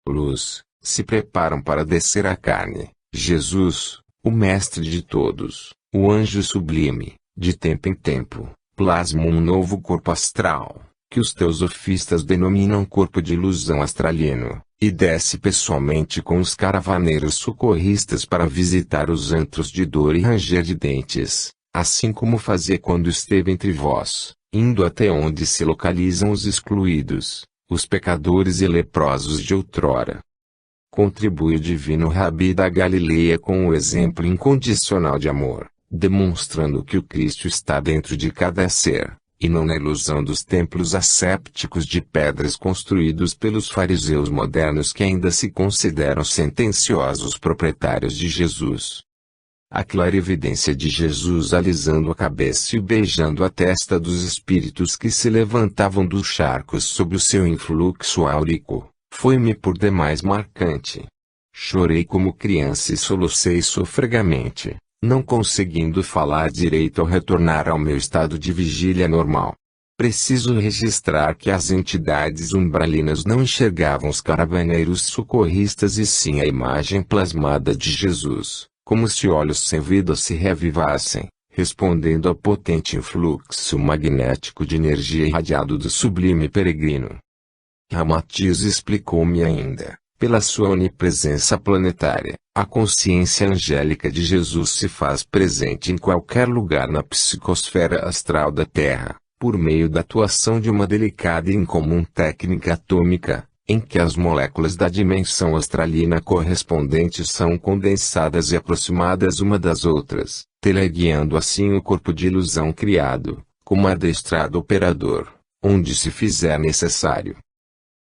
luz, se preparam para descer a carne. Jesus, o mestre de todos, o anjo sublime, de tempo em tempo, plasma um novo corpo astral, que os teosofistas denominam corpo de ilusão astralino, e desce pessoalmente com os caravaneiros socorristas para visitar os antros de dor e ranger de dentes, assim como fazia quando esteve entre vós, indo até onde se localizam os excluídos, os pecadores e leprosos de outrora. Contribui o divino Rabi da Galileia com o exemplo incondicional de amor, demonstrando que o Cristo está dentro de cada ser, e não na ilusão dos templos assépticos de pedras construídos pelos fariseus modernos que ainda se consideram sentenciosos proprietários de Jesus. A clarividência de Jesus alisando a cabeça e beijando a testa dos espíritos que se levantavam dos charcos sob o seu influxo áurico, foi-me por demais marcante. Chorei como criança e solucei sofregamente, não conseguindo falar direito ao retornar ao meu estado de vigília normal. Preciso registrar que as entidades umbralinas não enxergavam os caravaneiros socorristas e sim a imagem plasmada de Jesus, como se olhos sem vida se reavivassem, respondendo ao potente influxo magnético de energia irradiado do sublime peregrino. Ramatiz explicou-me ainda, pela sua onipresença planetária, a consciência angélica de Jesus se faz presente em qualquer lugar na psicosfera astral da Terra, por meio da atuação de uma delicada e incomum técnica atômica, em que as moléculas da dimensão astralina correspondentes são condensadas e aproximadas uma das outras, teleguiando assim o corpo de ilusão criado, como adestrado operador, onde se fizer necessário.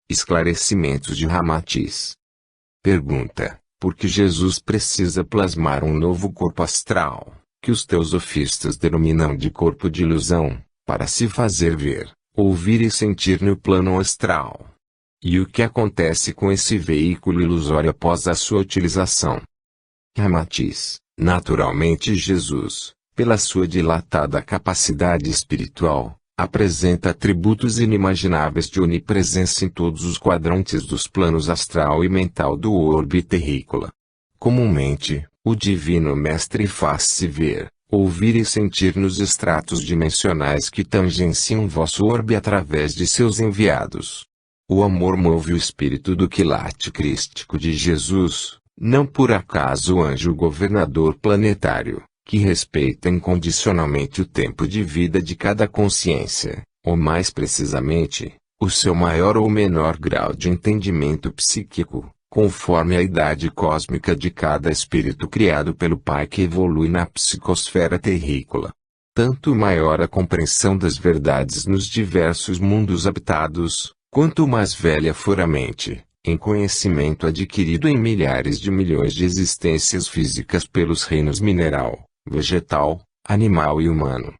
Esclarecimentos de Ramatiz. Pergunta: por que Jesus precisa plasmar um novo corpo astral, que os teosofistas denominam de corpo de ilusão, para se fazer ver, ouvir e sentir no plano astral? E o que acontece com esse veículo ilusório após a sua utilização? Ramatiz: naturalmente Jesus, pela sua dilatada capacidade espiritual, apresenta atributos inimagináveis de onipresença em todos os quadrantes dos planos astral e mental do orbe terrícola. Comumente, o Divino Mestre faz-se ver, ouvir e sentir nos estratos dimensionais que tangenciam vosso orbe através de seus enviados. O amor move o espírito do quilate crístico de Jesus, não por acaso o anjo governador planetário, que respeita incondicionalmente o tempo de vida de cada consciência, ou mais precisamente, o seu maior ou menor grau de entendimento psíquico, conforme a idade cósmica de cada espírito criado pelo Pai que evolui na psicosfera terrícola. Tanto maior a compreensão das verdades nos diversos mundos habitados, quanto mais velha for a mente, em conhecimento adquirido em milhares de milhões de existências físicas pelos reinos mineral, vegetal, animal e humano.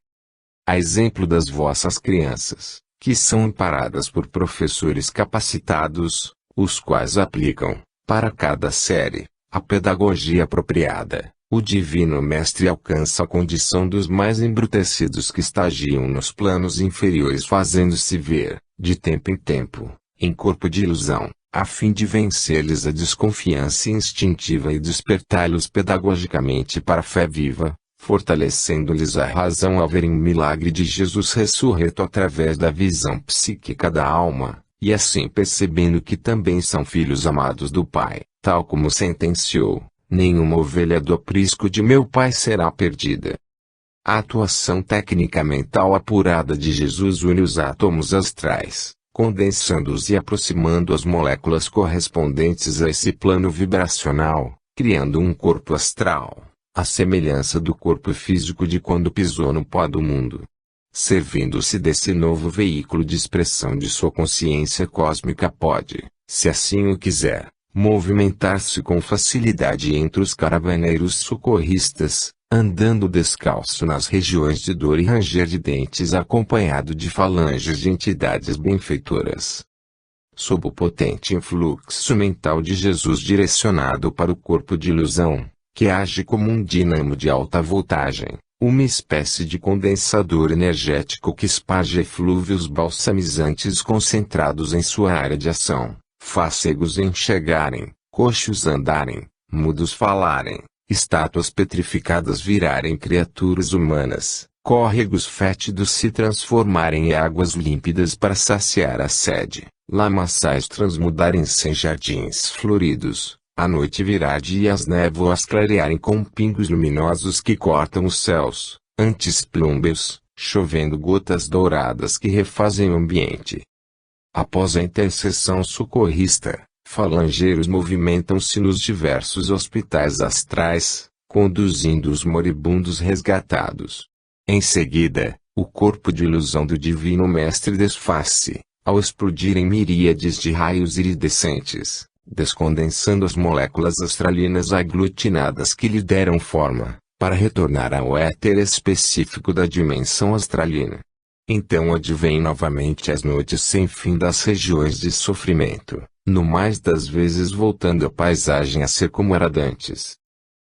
A exemplo das vossas crianças, que são amparadas por professores capacitados, os quais aplicam, para cada série, a pedagogia apropriada, o Divino Mestre alcança a condição dos mais embrutecidos que estagiam nos planos inferiores fazendo-se ver, de tempo em tempo, em corpo de ilusão, a fim de vencer-lhes a desconfiança instintiva e despertá-los pedagogicamente para a fé viva, fortalecendo-lhes a razão ao verem o milagre de Jesus ressurreto através da visão psíquica da alma, e assim percebendo que também são filhos amados do Pai, tal como sentenciou: nenhuma ovelha do aprisco de meu Pai será perdida. A atuação técnica mental apurada de Jesus une os átomos astrais, condensando-os e aproximando as moléculas correspondentes a esse plano vibracional, criando um corpo astral, à semelhança do corpo físico de quando pisou no pó do mundo. Servindo-se desse novo veículo de expressão de sua consciência cósmica pode, se assim o quiser, movimentar-se com facilidade entre os caravaneiros socorristas, andando descalço nas regiões de dor e ranger de dentes acompanhado de falanges de entidades benfeitoras. Sob o potente influxo mental de Jesus direcionado para o corpo de ilusão, que age como um dínamo de alta voltagem, uma espécie de condensador energético que esparge eflúvios balsamizantes concentrados em sua área de ação, faz cegos enxergarem, coxos andarem, mudos falarem, estátuas petrificadas virarem criaturas humanas, córregos fétidos se transformarem em águas límpidas para saciar a sede, lamaçais transmudarem-se em jardins floridos, a noite virar dia e as névoas clarearem com pingos luminosos que cortam os céus, antes plúmbeos, chovendo gotas douradas que refazem o ambiente. Após a intercessão socorrista, falangeiros movimentam-se nos diversos hospitais astrais, conduzindo os moribundos resgatados. Em seguida, o corpo de ilusão do Divino Mestre desfaz-se, ao explodir em miríades de raios iridescentes, descondensando as moléculas astralinas aglutinadas que lhe deram forma, para retornar ao éter específico da dimensão astralina. Então advêm novamente as noites sem fim das regiões de sofrimento, no mais das vezes voltando a paisagem a ser como era dantes.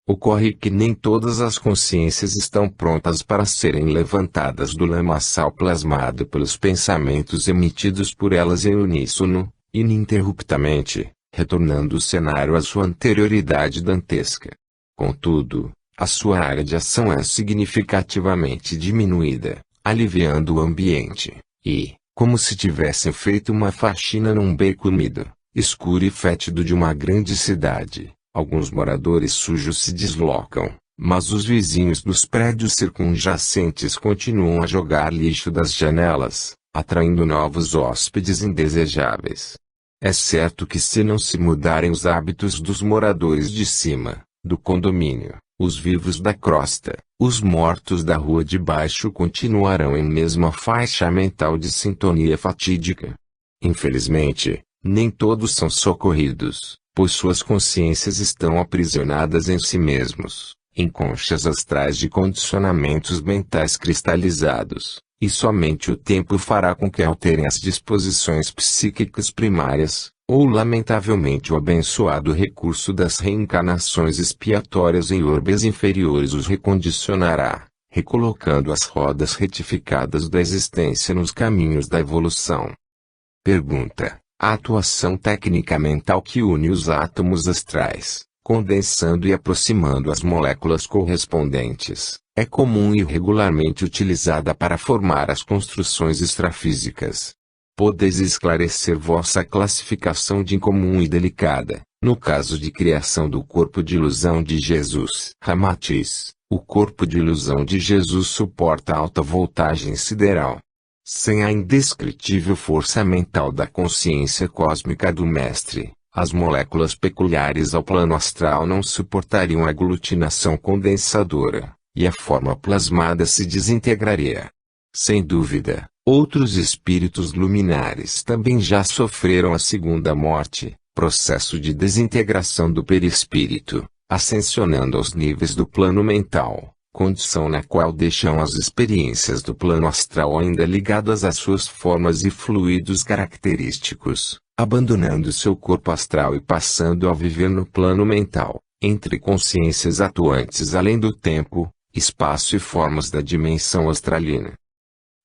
Ocorre que nem todas as consciências estão prontas para serem levantadas do lamaçal plasmado pelos pensamentos emitidos por elas em uníssono, ininterruptamente, retornando o cenário à sua anterioridade dantesca. Contudo, a sua área de ação é significativamente diminuída, aliviando o ambiente, e, como se tivessem feito uma faxina num beco úmido, escuro e fétido de uma grande cidade, alguns moradores sujos se deslocam, mas os vizinhos dos prédios circunjacentes continuam a jogar lixo das janelas, atraindo novos hóspedes indesejáveis. É certo que se não se mudarem os hábitos dos moradores de cima, do condomínio, os vivos da crosta, os mortos da rua de baixo continuarão em mesma faixa mental de sintonia fatídica. Infelizmente, nem todos são socorridos, pois suas consciências estão aprisionadas em si mesmos, em conchas astrais de condicionamentos mentais cristalizados, e somente o tempo fará com que alterem as disposições psíquicas primárias, ou lamentavelmente o abençoado recurso das reencarnações expiatórias em orbes inferiores os recondicionará, recolocando as rodas retificadas da existência nos caminhos da evolução. Pergunta: a atuação técnica mental que une os átomos astrais, condensando e aproximando as moléculas correspondentes, é comum e regularmente utilizada para formar as construções extrafísicas. Podeis esclarecer vossa classificação de incomum e delicada, no caso de criação do corpo de ilusão de Jesus. Ramatiz, o corpo de ilusão de Jesus suporta alta voltagem sideral. Sem a indescritível força mental da consciência cósmica do Mestre, as moléculas peculiares ao plano astral não suportariam a aglutinação condensadora, e a forma plasmada se desintegraria. Sem dúvida, outros espíritos luminares também já sofreram a segunda morte, processo de desintegração do perispírito, ascensionando aos níveis do plano mental, condição na qual deixam as experiências do plano astral ainda ligadas às suas formas e fluidos característicos, abandonando seu corpo astral e passando a viver no plano mental, entre consciências atuantes além do tempo, espaço e formas da dimensão astralina.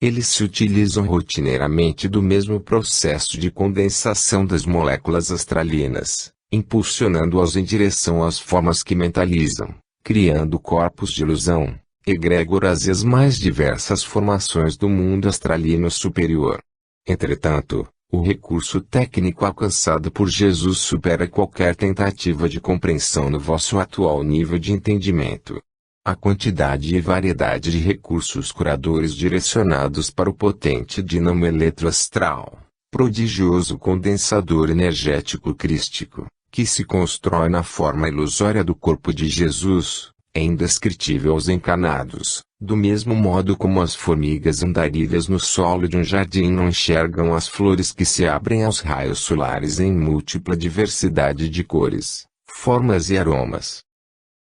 Eles se utilizam rotineiramente do mesmo processo de condensação das moléculas astralinas, impulsionando-as em direção às formas que mentalizam, criando corpos de ilusão, egrégoras e as mais diversas formações do mundo astralino superior. Entretanto, o recurso técnico alcançado por Jesus supera qualquer tentativa de compreensão no vosso atual nível de entendimento. A quantidade e variedade de recursos curadores direcionados para o potente dínamo eletroastral, prodigioso condensador energético crístico, que se constrói na forma ilusória do corpo de Jesus, é indescritível aos encarnados, do mesmo modo como as formigas andarilhas no solo de um jardim não enxergam as flores que se abrem aos raios solares em múltipla diversidade de cores, formas e aromas.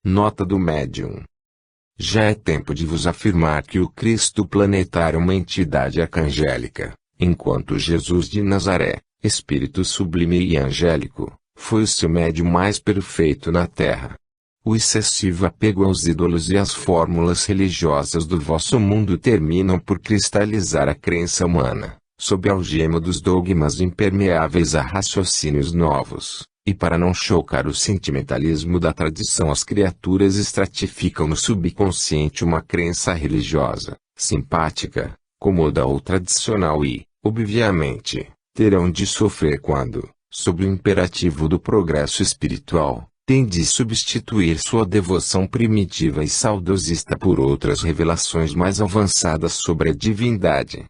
Nota do médium. Já é tempo de vos afirmar que o Cristo planetário é uma entidade arcangélica, enquanto Jesus de Nazaré, espírito sublime e angélico, foi o seu médium mais perfeito na terra. O excessivo apego aos ídolos e às fórmulas religiosas do vosso mundo terminam por cristalizar a crença humana, sob a algema dos dogmas impermeáveis a raciocínios novos, e para não chocar o sentimentalismo da tradição, as criaturas estratificam no subconsciente uma crença religiosa, simpática, cômoda ou tradicional e, obviamente, terão de sofrer quando, sob o imperativo do progresso espiritual, tem de substituir sua devoção primitiva e saudosista por outras revelações mais avançadas sobre a divindade.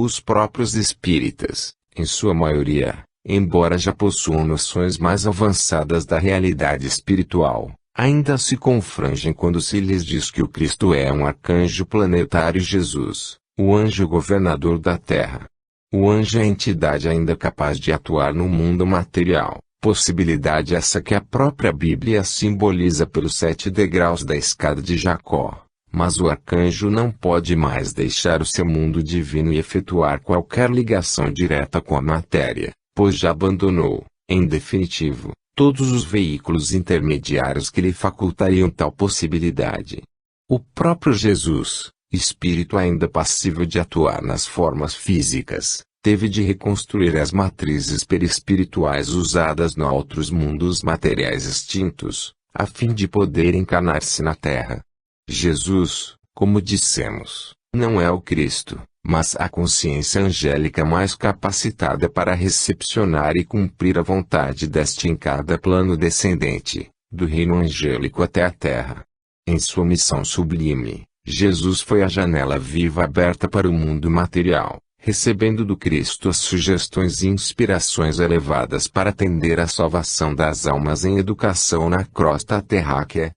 Os próprios espíritas, em sua maioria, embora já possuam noções mais avançadas da realidade espiritual, ainda se confrangem quando se lhes diz que o Cristo é um arcanjo planetário Jesus, o anjo governador da Terra. O anjo é a entidade ainda capaz de atuar no mundo material, possibilidade essa que a própria Bíblia simboliza pelos 7 degraus da escada de Jacó. Mas o arcanjo não pode mais deixar o seu mundo divino e efetuar qualquer ligação direta com a matéria, pois já abandonou, em definitivo, todos os veículos intermediários que lhe facultariam tal possibilidade. O próprio Jesus, espírito ainda passível de atuar nas formas físicas, teve de reconstruir as matrizes perispirituais usadas nos outros mundos materiais extintos, a fim de poder encarnar-se na Terra. Jesus, como dissemos, não é o Cristo, mas a consciência angélica mais capacitada para recepcionar e cumprir a vontade deste em cada plano descendente, do reino angélico até a Terra. Em sua missão sublime, Jesus foi a janela viva aberta para o mundo material, recebendo do Cristo as sugestões e inspirações elevadas para atender à salvação das almas em educação na crosta terráquea.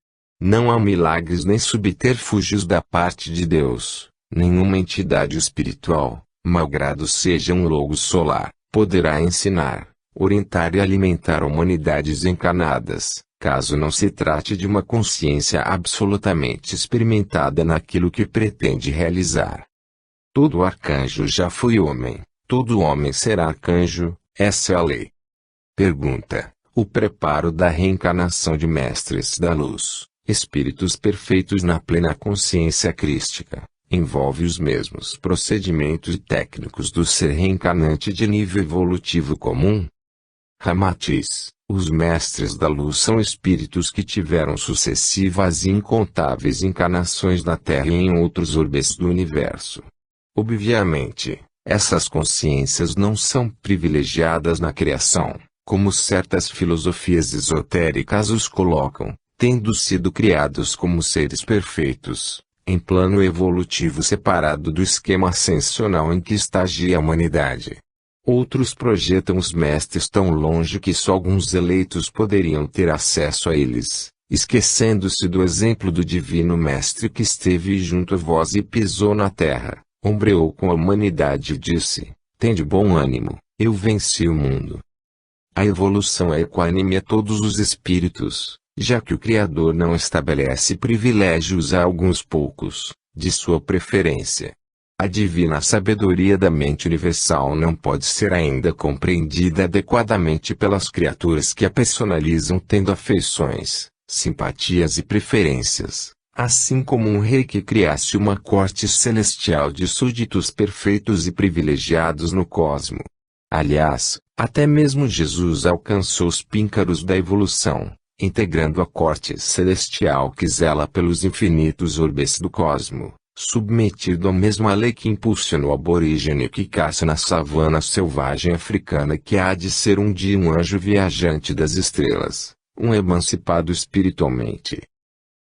Não há milagres nem subterfúgios da parte de Deus. Nenhuma entidade espiritual, malgrado seja um logo solar, poderá ensinar, orientar e alimentar humanidades encarnadas, caso não se trate de uma consciência absolutamente experimentada naquilo que pretende realizar. Todo arcanjo já foi homem, todo homem será arcanjo, essa é a lei. Pergunta: o preparo da reencarnação de mestres da luz, espíritos perfeitos na plena consciência crística, envolve os mesmos procedimentos técnicos do ser reencarnante de nível evolutivo comum? Ramatiz: os mestres da luz são espíritos que tiveram sucessivas e incontáveis encarnações na Terra e em outros orbes do universo. Obviamente, essas consciências não são privilegiadas na criação, como certas filosofias esotéricas os colocam, tendo sido criados como seres perfeitos, em plano evolutivo separado do esquema ascensional em que estagia a humanidade. Outros projetam os mestres tão longe que só alguns eleitos poderiam ter acesso a eles, esquecendo-se do exemplo do divino mestre que esteve junto a vós e pisou na terra, ombreou com a humanidade e disse: tende bom ânimo, eu venci o mundo. A evolução é equânime a todos os espíritos, já que o Criador não estabelece privilégios a alguns poucos, de sua preferência. A divina sabedoria da mente universal não pode ser ainda compreendida adequadamente pelas criaturas que a personalizam tendo afeições, simpatias e preferências, assim como um rei que criasse uma corte celestial de súditos perfeitos e privilegiados no cosmo. Aliás, até mesmo Jesus alcançou os píncaros da evolução, integrando a corte celestial que zela pelos infinitos orbes do cosmo, submetido à mesma lei que impulsionou o aborígene que caça na savana selvagem africana que há de ser um dia um anjo viajante das estrelas, um emancipado espiritualmente.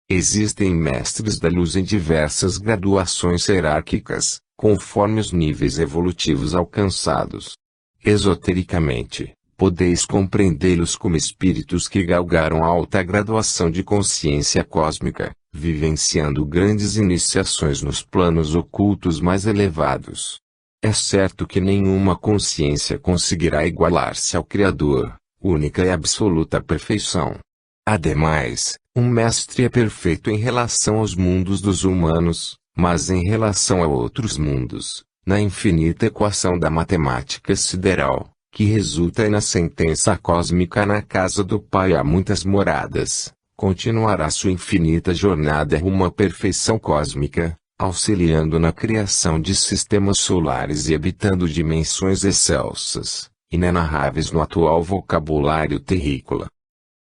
Existem mestres da luz em diversas graduações hierárquicas, conforme os níveis evolutivos alcançados. Esotericamente, podeis compreendê-los como espíritos que galgaram a alta graduação de consciência cósmica, vivenciando grandes iniciações nos planos ocultos mais elevados. É certo que nenhuma consciência conseguirá igualar-se ao Criador, única e absoluta perfeição. Ademais, um mestre é perfeito em relação aos mundos dos humanos, mas em relação a outros mundos, na infinita equação da matemática sideral, que resulta na sentença cósmica na casa do Pai há muitas moradas, continuará sua infinita jornada rumo à perfeição cósmica, auxiliando na criação de sistemas solares e habitando dimensões excelsas, inenarráveis no atual vocabulário terrícola.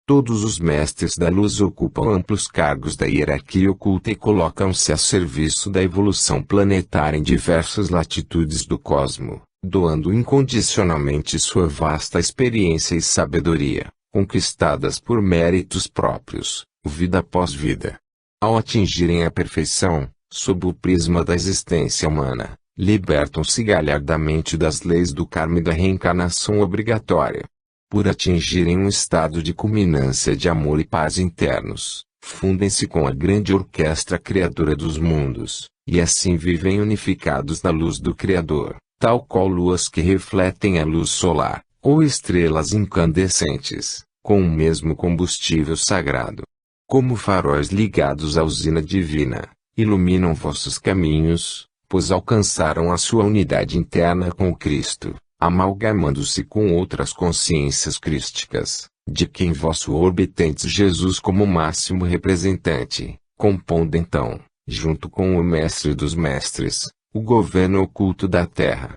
Todos os mestres da luz ocupam amplos cargos da hierarquia oculta e colocam-se a serviço da evolução planetária em diversas latitudes do cosmo, doando incondicionalmente sua vasta experiência e sabedoria, conquistadas por méritos próprios, vida após vida. Ao atingirem a perfeição, sob o prisma da existência humana, libertam-se galhardamente das leis do karma e da reencarnação obrigatória. Por atingirem um estado de culminância de amor e paz internos, fundem-se com a grande orquestra criadora dos mundos, e assim vivem unificados na luz do Criador, tal qual luas que refletem a luz solar, ou estrelas incandescentes, com o mesmo combustível sagrado. Como faróis ligados à usina divina, iluminam vossos caminhos, pois alcançaram a sua unidade interna com o Cristo, amalgamando-se com outras consciências crísticas, de quem vosso orbe tendes Jesus como máximo representante, compondo então, junto com o Mestre dos Mestres, o governo oculto da Terra.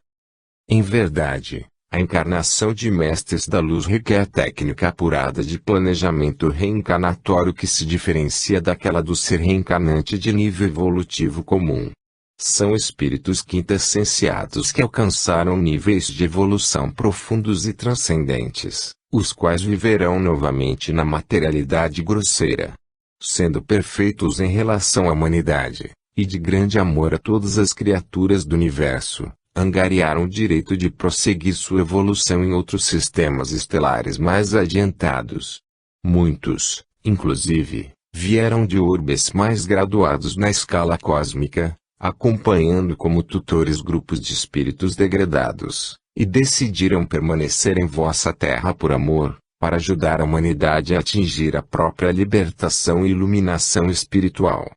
Em verdade, a encarnação de Mestres da Luz requer técnica apurada de planejamento reencarnatório que se diferencia daquela do ser reencarnante de nível evolutivo comum. São espíritos quintessenciados que alcançaram níveis de evolução profundos e transcendentes, os quais viverão novamente na materialidade grosseira. Sendo perfeitos em relação à humanidade, e de grande amor a todas as criaturas do universo, angariaram o direito de prosseguir sua evolução em outros sistemas estelares mais adiantados. Muitos, inclusive, vieram de orbes mais graduados na escala cósmica, acompanhando como tutores grupos de espíritos degradados, e decidiram permanecer em vossa terra por amor, para ajudar a humanidade a atingir a própria libertação e iluminação espiritual.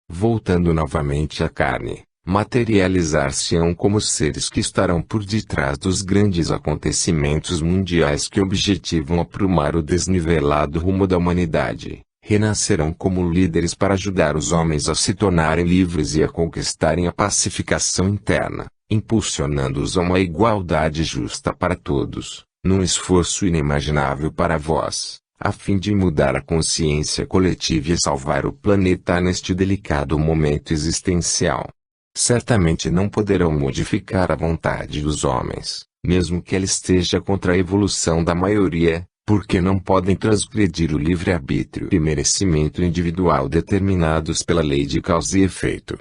Voltando novamente à carne, materializar-se-ão como seres que estarão por detrás dos grandes acontecimentos mundiais que objetivam aprumar o desnivelado rumo da humanidade. Renascerão como líderes para ajudar os homens a se tornarem livres e a conquistarem a pacificação interna, impulsionando-os a uma igualdade justa para todos, num esforço inimaginável para vós, a fim de mudar a consciência coletiva e salvar o planeta neste delicado momento existencial. Certamente não poderão modificar a vontade dos homens, mesmo que ela esteja contra a evolução da maioria, porque não podem transgredir o livre-arbítrio e merecimento individual determinados pela lei de causa e efeito.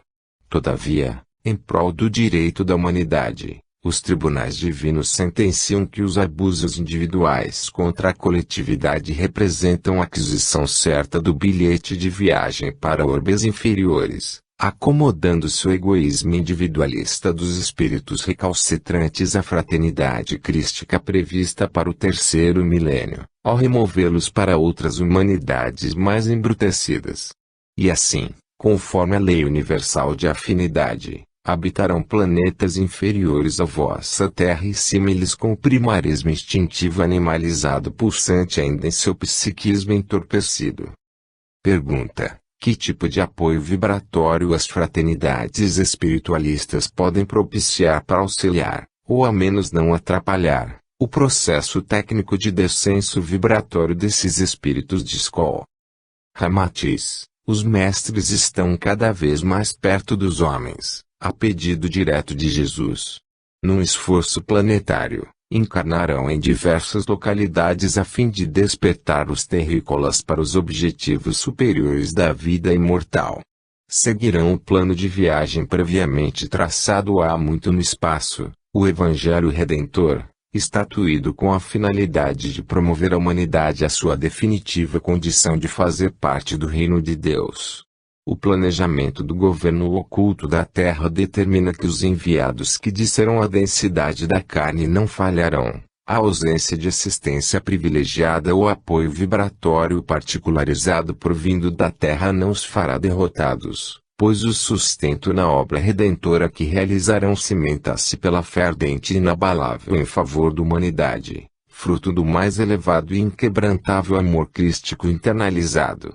Todavia, em prol do direito da humanidade, os tribunais divinos sentenciam que os abusos individuais contra a coletividade representam a aquisição certa do bilhete de viagem para orbes inferiores, acomodando-se o egoísmo individualista dos espíritos recalcitrantes à fraternidade crística prevista para o terceiro milênio, ao removê-los para outras humanidades mais embrutecidas. E assim, conforme a lei universal de afinidade, habitarão planetas inferiores à vossa Terra e símiles com o primarismo instintivo animalizado pulsante ainda em seu psiquismo entorpecido. Pergunta: que tipo de apoio vibratório as fraternidades espiritualistas podem propiciar para auxiliar, ou ao menos não atrapalhar, o processo técnico de descenso vibratório desses espíritos de escola? Ramatiz: os mestres estão cada vez mais perto dos homens, a pedido direto de Jesus. Num esforço planetário, encarnarão em diversas localidades a fim de despertar os terrícolas para os objetivos superiores da vida imortal. Seguirão o plano de viagem previamente traçado há muito no espaço, o Evangelho Redentor, estatuído com a finalidade de promover a humanidade à sua definitiva condição de fazer parte do reino de Deus. O planejamento do governo oculto da Terra determina que os enviados que disseram a densidade da carne não falharão. A ausência de assistência privilegiada ou apoio vibratório particularizado provindo da Terra não os fará derrotados, pois o sustento na obra redentora que realizarão cimenta-se pela fé ardente e inabalável em favor da humanidade, fruto do mais elevado e inquebrantável amor crístico internalizado.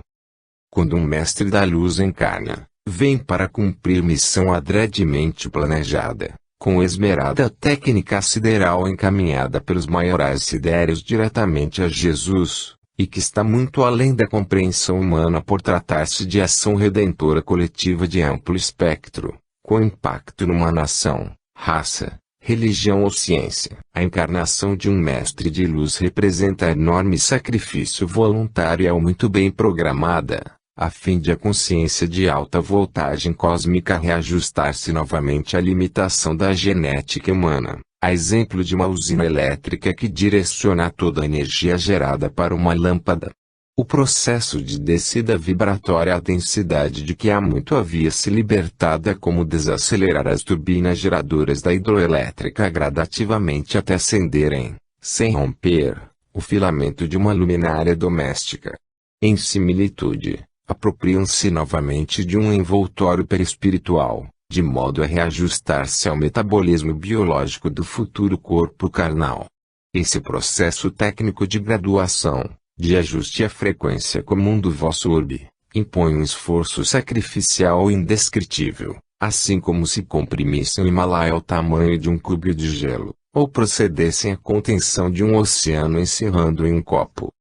Quando um mestre da luz encarna, Vêm para cumprir missão adredemente planejada, com esmerada técnica sideral encaminhada pelos maiorais sidérios diretamente a Jesus, e que está muito além da compreensão humana por tratar-se de ação redentora coletiva de amplo espectro, com impacto numa nação, raça, religião ou ciência. A encarnação de um mestre de luz representa enorme sacrifício voluntário e muito bem programada, a fim de a consciência de alta voltagem cósmica reajustar-se novamente à limitação da genética humana, a exemplo de uma usina elétrica que direciona toda a energia gerada para uma lâmpada. O processo de descida vibratória à densidade de que há muito havia se libertado é como desacelerar as turbinas geradoras da hidroelétrica gradativamente até acenderem, sem romper, o filamento de uma luminária doméstica. Em similitude, apropriam-se novamente de um envoltório perispiritual, de modo a reajustar-se ao metabolismo biológico do futuro corpo carnal. Esse processo técnico de graduação, de ajuste à frequência comum do vosso orbe, impõe um esforço sacrificial indescritível, assim como se comprimissem o Himalaia ao tamanho de um cubo de gelo, ou procedessem à contenção de um oceano encerrando em um copo.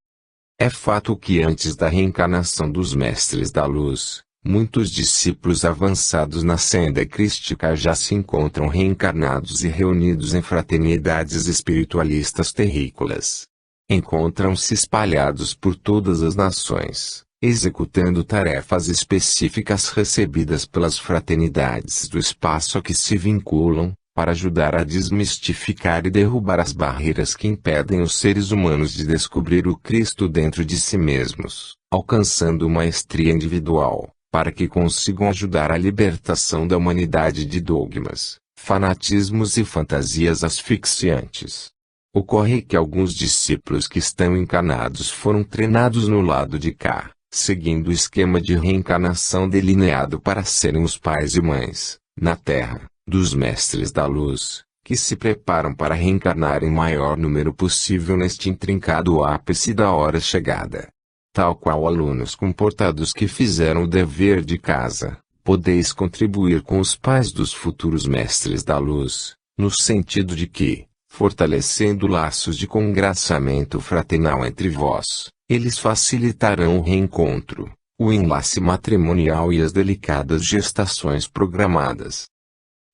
É fato que antes da reencarnação dos mestres da luz, muitos discípulos avançados na senda crística já se encontram reencarnados e reunidos em fraternidades espiritualistas terrícolas. Encontram-se espalhados por todas as nações, executando tarefas específicas recebidas pelas fraternidades do espaço a que se vinculam, para ajudar a desmistificar e derrubar as barreiras que impedem os seres humanos de descobrir o Cristo dentro de si mesmos, alcançando maestria individual, para que consigam ajudar a libertação da humanidade de dogmas, fanatismos e fantasias asfixiantes. Ocorre que alguns discípulos que estão encarnados foram treinados no lado de cá, seguindo o esquema de reencarnação delineado para serem os pais e mães, na Terra, dos mestres da luz, que se preparam para reencarnar em maior número possível neste intrincado ápice da hora chegada. Tal qual alunos comportados que fizeram o dever de casa, podeis contribuir com os pais dos futuros mestres da luz, no sentido de que, fortalecendo laços de congraçamento fraternal entre vós, eles facilitarão o reencontro, o enlace matrimonial e as delicadas gestações programadas.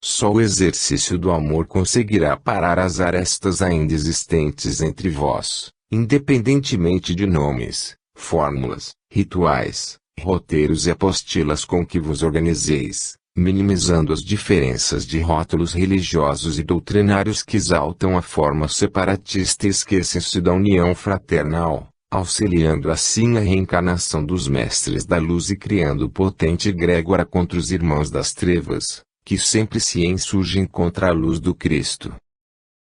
Só o exercício do amor conseguirá parar as arestas ainda existentes entre vós, independentemente de nomes, fórmulas, rituais, roteiros e apostilas com que vos organizeis, minimizando as diferenças de rótulos religiosos e doutrinários que exaltam a forma separatista e esquecem-se da união fraternal, auxiliando assim a reencarnação dos mestres da luz e criando potente egrégora contra os irmãos das trevas, que sempre se insurgem contra a luz do Cristo.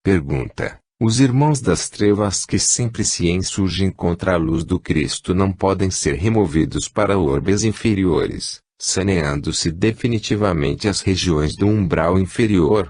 Pergunta: os irmãos das trevas que sempre se insurgem contra a luz do Cristo não podem ser removidos para orbes inferiores, saneando-se definitivamente as regiões do umbral inferior?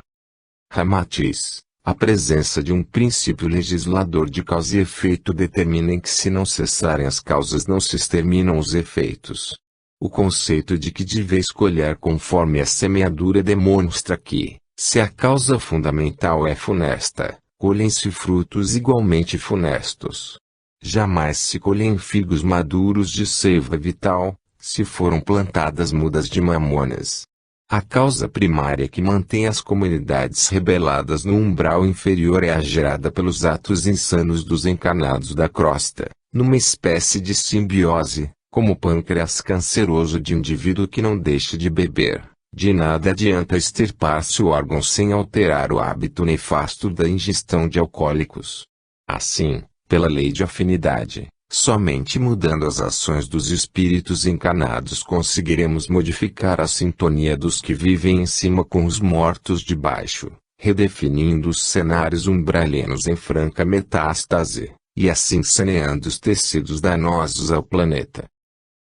Ramatiz: a presença de um princípio legislador de causa e efeito determina que se não cessarem as causas não se exterminam os efeitos. O conceito de que deveis colher conforme a semeadura demonstra que, se a causa fundamental é funesta, colhem-se frutos igualmente funestos. Jamais se colhem figos maduros de seiva vital, se foram plantadas mudas de mamonas. A causa primária que mantém as comunidades rebeladas no umbral inferior é a gerada pelos atos insanos dos encarnados da crosta, numa espécie de simbiose, como o pâncreas canceroso de um indivíduo que não deixa de beber. De nada adianta extirpar-se o órgão sem alterar o hábito nefasto da ingestão de alcoólicos. Assim, pela lei de afinidade, somente mudando as ações dos espíritos encarnados conseguiremos modificar a sintonia dos que vivem em cima com os mortos de baixo, redefinindo os cenários umbralinos em franca metástase, e assim saneando os tecidos danosos ao planeta.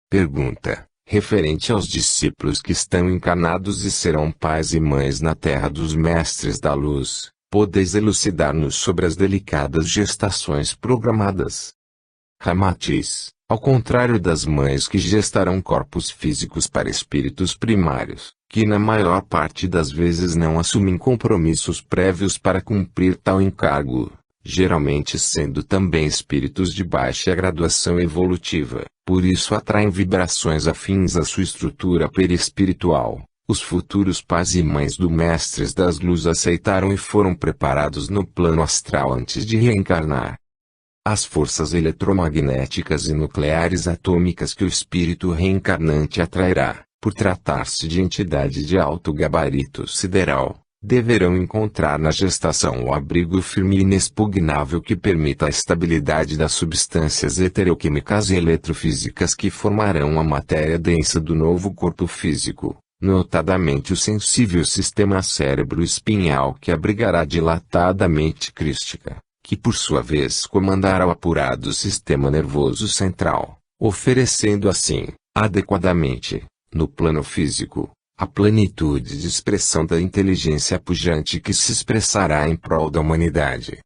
Pergunta: referente aos discípulos que estão encarnados e serão pais e mães na terra dos mestres da luz, podeis elucidar-nos sobre as delicadas gestações programadas? Ramatiz, ao contrário das mães que gestarão corpos físicos para espíritos primários, que na maior parte das vezes não assumem compromissos prévios para cumprir tal encargo, geralmente sendo também espíritos de baixa graduação evolutiva, por isso atraem vibrações afins à sua estrutura perispiritual. Os futuros pais e mães do Mestres das Luzes aceitaram e foram preparados no plano astral antes de reencarnar. As forças eletromagnéticas e nucleares atômicas que o espírito reencarnante atrairá, por tratar-se de entidade de alto gabarito sideral, deverão encontrar na gestação o abrigo firme e inexpugnável que permita a estabilidade das substâncias heteroquímicas e eletrofísicas que formarão a matéria densa do novo corpo físico, notadamente o sensível sistema cérebro-espinhal que abrigará dilatadamente crística, que por sua vez comandará o apurado sistema nervoso central, oferecendo assim, adequadamente, no plano físico, a plenitude de expressão da inteligência pujante que se expressará em prol da humanidade.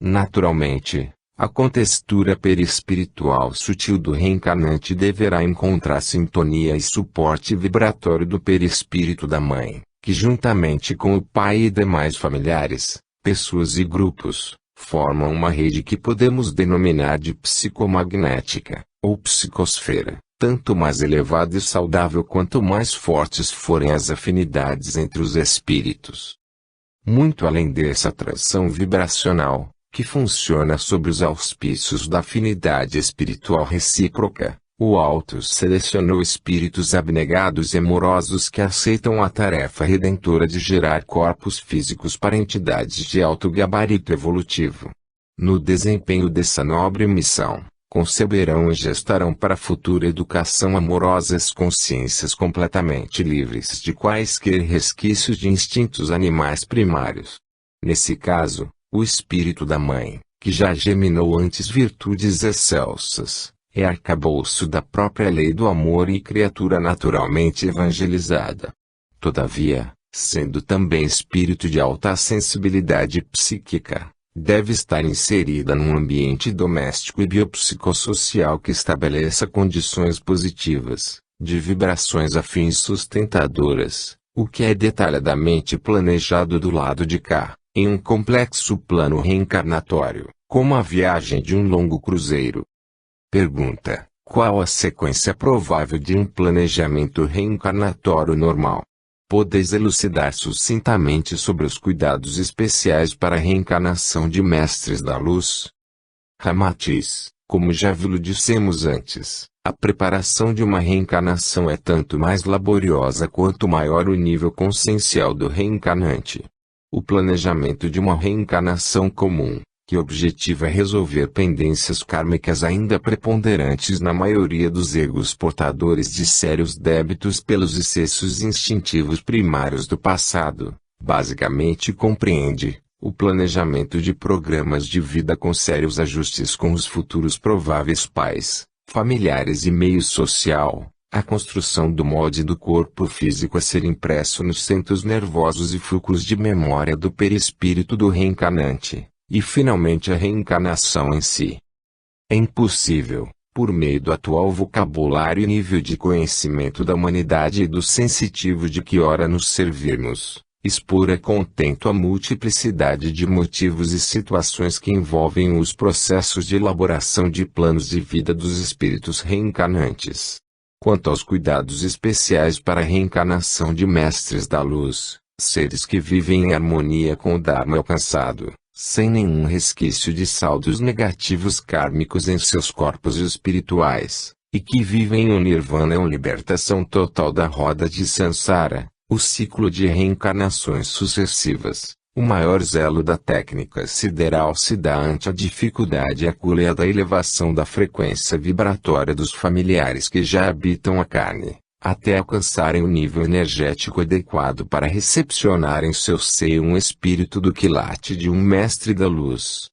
Naturalmente, a contextura perispiritual sutil do reencarnante deverá encontrar sintonia e suporte vibratório do perispírito da mãe, que juntamente com o pai e demais familiares, pessoas e grupos, formam uma rede que podemos denominar de psicomagnética, ou psicosfera, tanto mais elevada e saudável quanto mais fortes forem as afinidades entre os espíritos. Muito além dessa atração vibracional, que funciona sob os auspícios da afinidade espiritual recíproca, o Alto selecionou espíritos abnegados e amorosos que aceitam a tarefa redentora de gerar corpos físicos para entidades de alto gabarito evolutivo. No desempenho dessa nobre missão, conceberão e gestarão para a futura educação amorosas consciências completamente livres de quaisquer resquícios de instintos animais primários. Nesse caso, o espírito da mãe, que já geminou antes virtudes excelsas, é arcabouço da própria lei do amor e criatura naturalmente evangelizada. Todavia, sendo também espírito de alta sensibilidade psíquica, deve estar inserida num ambiente doméstico e biopsicossocial que estabeleça condições positivas, de vibrações afins sustentadoras, o que é detalhadamente planejado do lado de cá, em um complexo plano reencarnatório, como a viagem de um longo cruzeiro. Pergunta: qual a sequência provável de um planejamento reencarnatório normal? Podeis elucidar sucintamente sobre os cuidados especiais para a reencarnação de Mestres da Luz? Ramatiz: como já vos dissemos antes, a preparação de uma reencarnação é tanto mais laboriosa quanto maior o nível consciencial do reencarnante. O planejamento de uma reencarnação comum, que objetiva resolver pendências kármicas ainda preponderantes na maioria dos egos portadores de sérios débitos pelos excessos instintivos primários do passado, basicamente compreende o planejamento de programas de vida com sérios ajustes com os futuros prováveis pais, familiares e meio social, a construção do molde do corpo físico a ser impresso nos centros nervosos e fulcros de memória do perispírito do reencarnante, e finalmente a reencarnação em si. É impossível, por meio do atual vocabulário e nível de conhecimento da humanidade e do sensitivo de que ora nos servirmos, expor a contento a multiplicidade de motivos e situações que envolvem os processos de elaboração de planos de vida dos espíritos reencarnantes. Quanto aos cuidados especiais para a reencarnação de Mestres da Luz, seres que vivem em harmonia com o Dharma alcançado, sem nenhum resquício de saldos negativos kármicos em seus corpos espirituais, e que vivem em Nirvana ou libertação total da roda de Sansara, o ciclo de reencarnações sucessivas, o maior zelo da técnica sideral se dá ante a dificuldade acúlea da elevação da frequência vibratória dos familiares que já habitam a carne, até alcançarem o nível energético adequado para recepcionar em seu seio um espírito do quilate de um Mestre da Luz.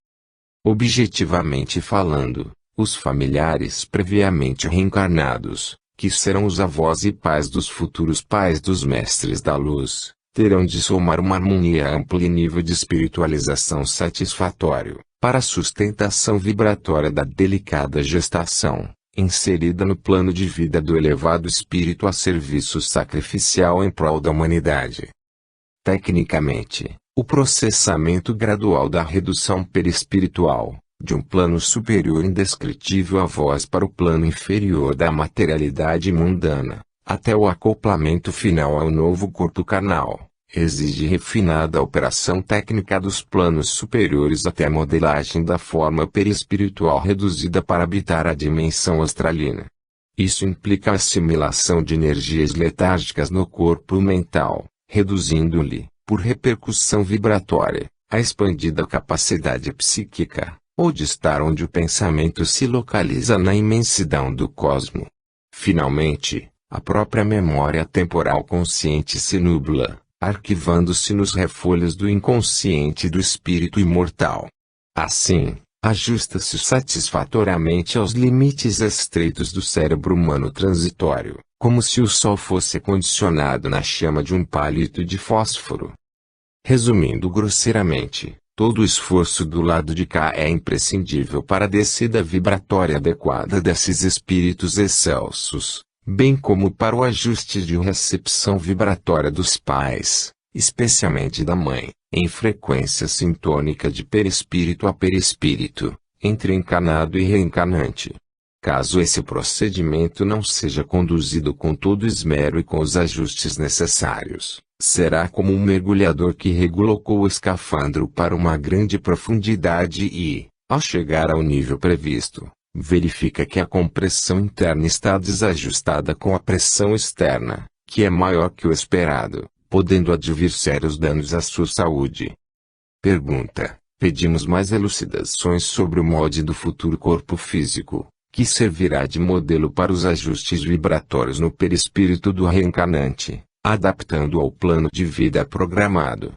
Objetivamente falando, os familiares previamente reencarnados, que serão os avós e pais dos futuros pais dos Mestres da Luz, terão de somar uma harmonia ampla e nível de espiritualização satisfatório, para a sustentação vibratória da delicada gestação, inserida no plano de vida do elevado espírito a serviço sacrificial em prol da humanidade. Tecnicamente, o processamento gradual da redução perispiritual, de um plano superior indescritível à voz para o plano inferior da materialidade mundana, até o acoplamento final ao novo corpo carnal, exige refinada operação técnica dos planos superiores até a modelagem da forma perispiritual reduzida para habitar a dimensão astralina. Isso implica a assimilação de energias letárgicas no corpo mental, reduzindo-lhe, por repercussão vibratória, a expandida capacidade psíquica, ou de estar onde o pensamento se localiza na imensidão do cosmo. Finalmente, a própria memória temporal consciente se nubla, arquivando-se nos refolhos do inconsciente do espírito imortal. Assim, ajusta-se satisfatoriamente aos limites estreitos do cérebro humano transitório, como se o sol fosse condicionado na chama de um palito de fósforo. Resumindo grosseiramente, todo o esforço do lado de cá é imprescindível para a descida vibratória adequada desses espíritos excelsos, bem como para o ajuste de recepção vibratória dos pais, especialmente da mãe, em frequência sintônica de perispírito a perispírito, entre encarnado e reencarnante. Caso esse procedimento não seja conduzido com todo esmero e com os ajustes necessários, será como um mergulhador que recolocou o escafandro para uma grande profundidade e, ao chegar ao nível previsto, verifica que a compressão interna está desajustada com a pressão externa, que é maior que o esperado, podendo advir sérios danos à sua saúde. Pergunta: pedimos mais elucidações sobre o molde do futuro corpo físico, que servirá de modelo para os ajustes vibratórios no perispírito do reencarnante, adaptando ao plano de vida programado.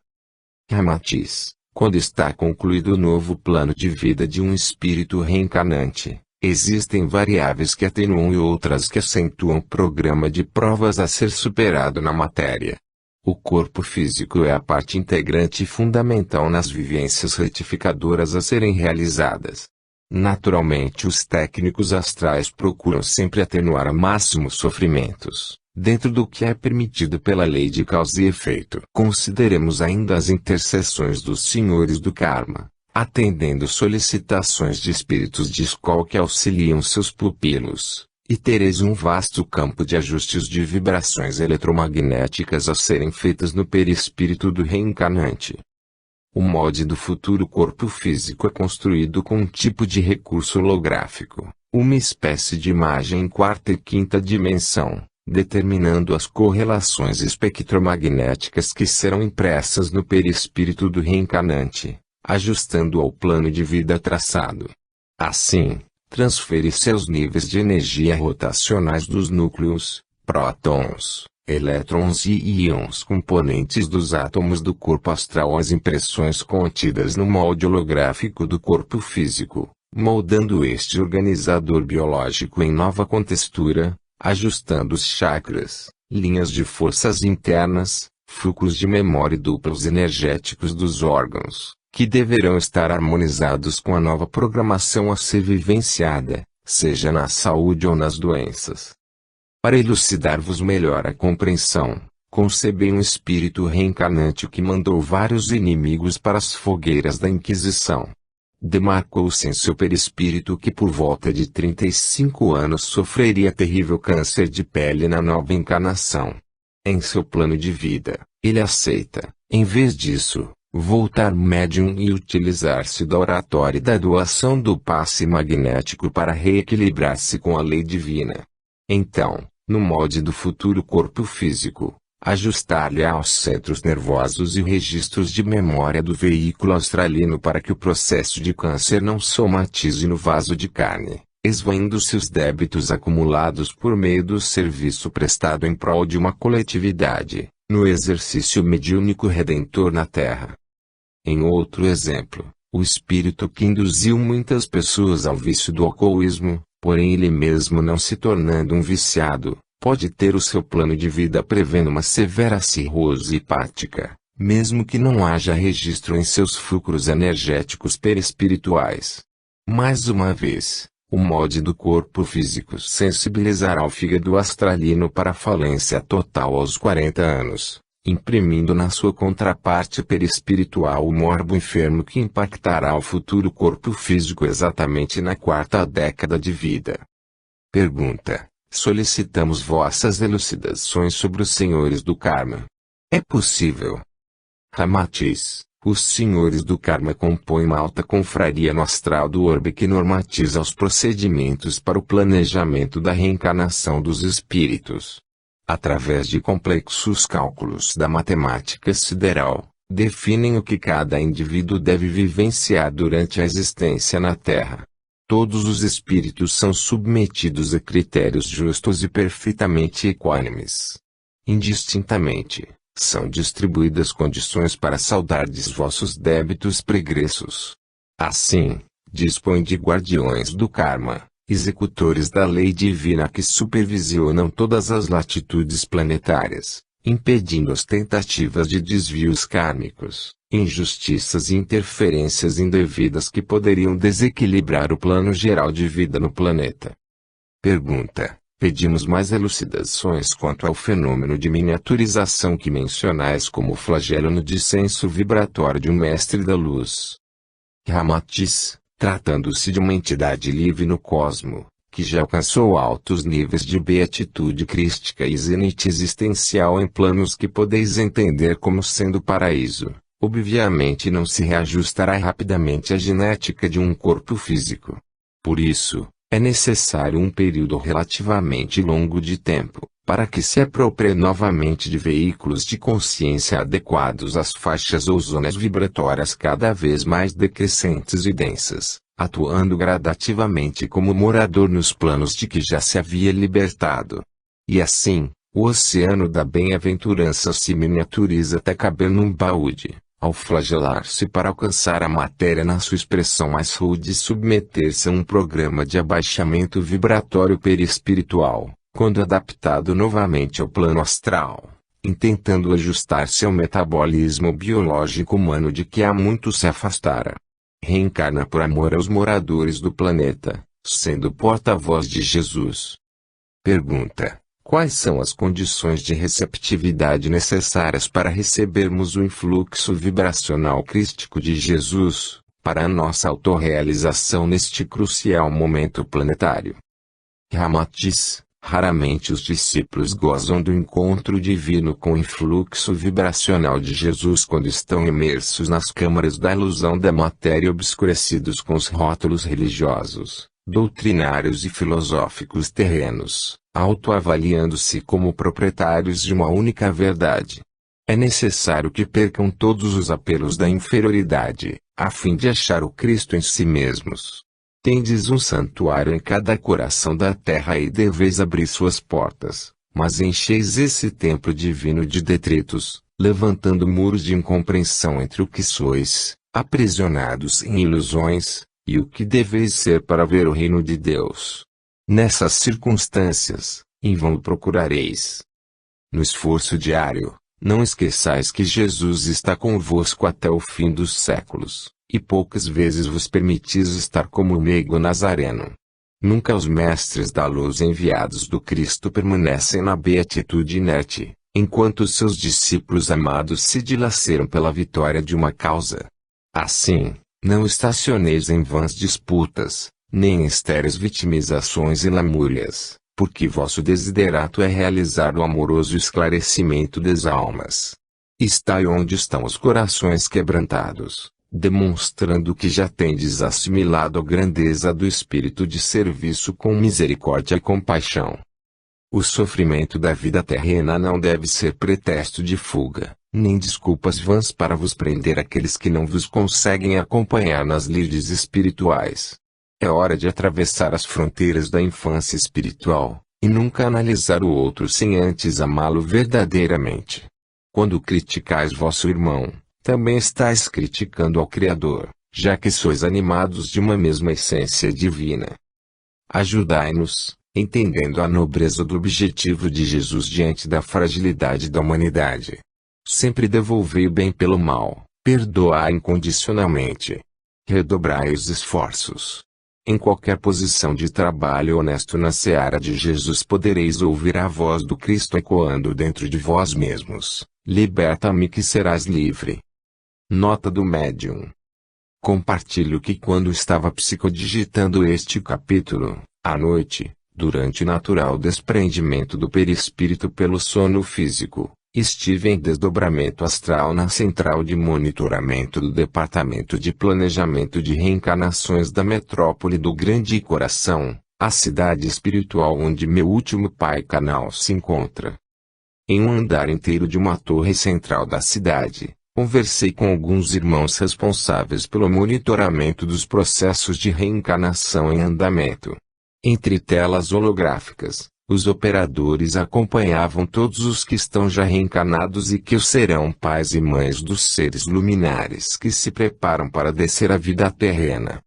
Ramatiz: quando está concluído o novo plano de vida de um espírito reencarnante, existem variáveis que atenuam e outras que acentuam o programa de provas a ser superado na matéria. O corpo físico é a parte integrante e fundamental nas vivências retificadoras a serem realizadas. Naturalmente, os técnicos astrais procuram sempre atenuar ao máximo sofrimentos, dentro do que é permitido pela lei de causa e efeito. Consideremos ainda as intercessões dos senhores do karma, atendendo solicitações de espíritos de escola que auxiliam seus pupilos, e tereis um vasto campo de ajustes de vibrações eletromagnéticas a serem feitas no perispírito do reencarnante. O molde do futuro corpo físico é construído com um tipo de recurso holográfico, uma espécie de imagem em quarta e quinta dimensão, determinando as correlações espectromagnéticas que serão impressas no perispírito do reencarnante, ajustando ao plano de vida traçado. Assim, transfere-se aos níveis de energia rotacionais dos núcleos, prótons, elétrons e íons componentes dos átomos do corpo astral as impressões contidas no molde holográfico do corpo físico, moldando este organizador biológico em nova contextura, ajustando os chakras, linhas de forças internas, fluxos de memória e duplos energéticos dos órgãos, que deverão estar harmonizados com a nova programação a ser vivenciada, seja na saúde ou nas doenças. Para elucidar-vos melhor a compreensão, concebei um espírito reencarnante que mandou vários inimigos para as fogueiras da Inquisição. Demarcou-se em seu perispírito que por volta de 35 anos sofreria terrível câncer de pele na nova encarnação. Em seu plano de vida, ele aceita, em vez disso, voltar médium e utilizar-se da oratória e da doação do passe magnético para reequilibrar-se com a lei divina. Então, no molde do futuro corpo físico, ajustar-lhe aos centros nervosos e registros de memória do veículo australino para que o processo de câncer não somatize no vaso de carne, esvaindo-se os débitos acumulados por meio do serviço prestado em prol de uma coletividade, no exercício mediúnico redentor na Terra. Em outro exemplo, o espírito que induziu muitas pessoas ao vício do alcoolismo, porém ele mesmo não se tornando um viciado, pode ter o seu plano de vida prevendo uma severa cirrose hepática, mesmo que não haja registro em seus fulcros energéticos perispirituais. Mais uma vez, o molde do corpo físico sensibilizará o fígado astralino para a falência total aos 40 anos, imprimindo na sua contraparte perispiritual o morbo enfermo que impactará o futuro corpo físico exatamente na 4ª década de vida. Pergunta: solicitamos vossas elucidações sobre os senhores do karma. É possível? Ramatiz: os senhores do karma compõem uma alta confraria no astral do orbe que normatiza os procedimentos para o planejamento da reencarnação dos espíritos. Através de complexos cálculos da matemática sideral, definem o que cada indivíduo deve vivenciar durante a existência na Terra. Todos os espíritos são submetidos a critérios justos e perfeitamente equânimes. Indistintamente, são distribuídas condições para saldardes vossos débitos pregressos. Assim, dispõe de guardiões do karma, executores da lei divina que supervisionam todas as latitudes planetárias, impedindo as tentativas de desvios kármicos, injustiças e interferências indevidas que poderiam desequilibrar o plano geral de vida no planeta. Pergunta: pedimos mais elucidações quanto ao fenômeno de miniaturização que mencionais como flagelo no descenso vibratório de um mestre da luz. Ramatiz: tratando-se de uma entidade livre no cosmo, que já alcançou altos níveis de beatitude crística e zenite existencial em planos que podeis entender como sendo paraíso, obviamente não se reajustará rapidamente à genética de um corpo físico. Por isso, é necessário um período relativamente longo de tempo, para que se aproprie novamente de veículos de consciência adequados às faixas ou zonas vibratórias cada vez mais decrescentes e densas, atuando gradativamente como morador nos planos de que já se havia libertado. E assim, o oceano da bem-aventurança se miniaturiza até caber num baúde, ao flagelar-se para alcançar a matéria na sua expressão mais rude e submeter-se a um programa de abaixamento vibratório perispiritual, quando adaptado novamente ao plano astral, intentando ajustar-se ao metabolismo biológico humano de que há muito se afastara. Reencarna por amor aos moradores do planeta, sendo porta-voz de Jesus. Pergunta: quais são as condições de receptividade necessárias para recebermos o influxo vibracional crístico de Jesus, para a nossa autorrealização neste crucial momento planetário? Ramatiz: raramente os discípulos gozam do encontro divino com o influxo vibracional de Jesus quando estão imersos nas câmaras da ilusão da matéria obscurecidos com os rótulos religiosos, doutrinários e filosóficos terrenos, autoavaliando-se como proprietários de uma única verdade. É necessário que percam todos os apelos da inferioridade, a fim de achar o Cristo em si mesmos. Tendes um santuário em cada coração da terra e deveis abrir suas portas, mas encheis esse templo divino de detritos, levantando muros de incompreensão entre o que sois, aprisionados em ilusões, e o que deveis ser para ver o reino de Deus. Nessas circunstâncias, em vão o procurareis. No esforço diário, não esqueçais que Jesus está convosco até o fim dos séculos, e poucas vezes vos permitis estar como o meigo nazareno. Nunca os mestres da luz enviados do Cristo permanecem na beatitude inerte, enquanto seus discípulos amados se dilaceram pela vitória de uma causa. Assim, não estacioneis em vãs disputas, nem em estéreis vitimizações e lamúrias, porque vosso desiderato é realizar o amoroso esclarecimento das almas. Estai onde estão os corações quebrantados, demonstrando que já tendes assimilado a grandeza do espírito de serviço com misericórdia e compaixão. O sofrimento da vida terrena não deve ser pretexto de fuga, nem desculpas vãs para vos prender aqueles que não vos conseguem acompanhar nas lides espirituais. É hora de atravessar as fronteiras da infância espiritual, e nunca analisar o outro sem antes amá-lo verdadeiramente. Quando criticais vosso irmão, também estáis criticando ao Criador, já que sois animados de uma mesma essência divina. Ajudai-nos, entendendo a nobreza do objetivo de Jesus diante da fragilidade da humanidade. Sempre devolvei o bem pelo mal, perdoai incondicionalmente. Redobrai os esforços. Em qualquer posição de trabalho honesto na seara de Jesus podereis ouvir a voz do Cristo ecoando dentro de vós mesmos: liberta-me que serás livre. Nota do médium. Compartilho que quando estava psicodigitando este capítulo, à noite, durante o natural desprendimento do perispírito pelo sono físico, estive em desdobramento astral na central de monitoramento do Departamento de Planejamento de Reencarnações da Metrópole do Grande Coração, a cidade espiritual onde meu último pai canal se encontra. Em um andar inteiro de uma torre central da cidade, conversei com alguns irmãos responsáveis pelo monitoramento dos processos de reencarnação em andamento. Entre telas holográficas, os operadores acompanhavam todos os que estão já reencarnados e que serão pais e mães dos seres luminares que se preparam para descer a vida terrena.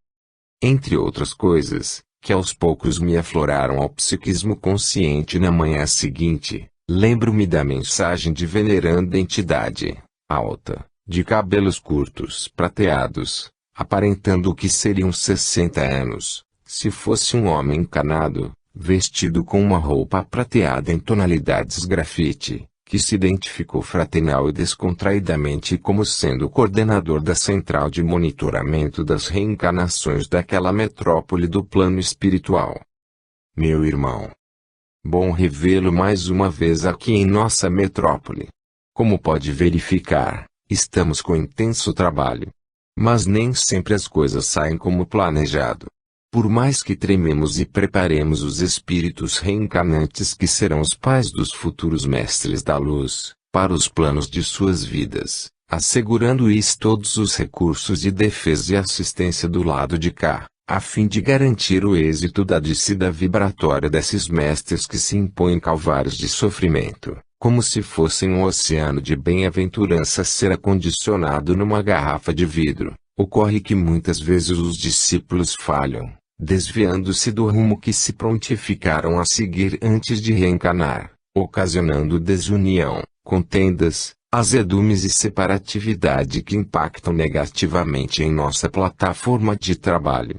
Entre outras coisas, que aos poucos me afloraram ao psiquismo consciente na manhã seguinte, lembro-me da mensagem de veneranda entidade, alta, de cabelos curtos prateados, aparentando o que seriam 60 anos, se fosse um homem encarnado, vestido com uma roupa prateada em tonalidades grafite, que se identificou fraternal e descontraidamente como sendo o coordenador da central de monitoramento das reencarnações daquela metrópole do plano espiritual. Meu irmão, bom revê-lo mais uma vez aqui em nossa metrópole. Como pode verificar, estamos com intenso trabalho. Mas nem sempre as coisas saem como planejado. Por mais que trememos e preparemos os espíritos reencarnantes que serão os pais dos futuros mestres da luz, para os planos de suas vidas, assegurando-lhes todos os recursos de defesa e assistência do lado de cá, a fim de garantir o êxito da descida vibratória desses mestres que se impõem calvários de sofrimento, como se fossem um oceano de bem-aventurança a ser acondicionado numa garrafa de vidro. Ocorre que muitas vezes os discípulos falham, desviando-se do rumo que se prontificaram a seguir antes de reencarnar, ocasionando desunião, contendas, azedumes e separatividade que impactam negativamente em nossa plataforma de trabalho.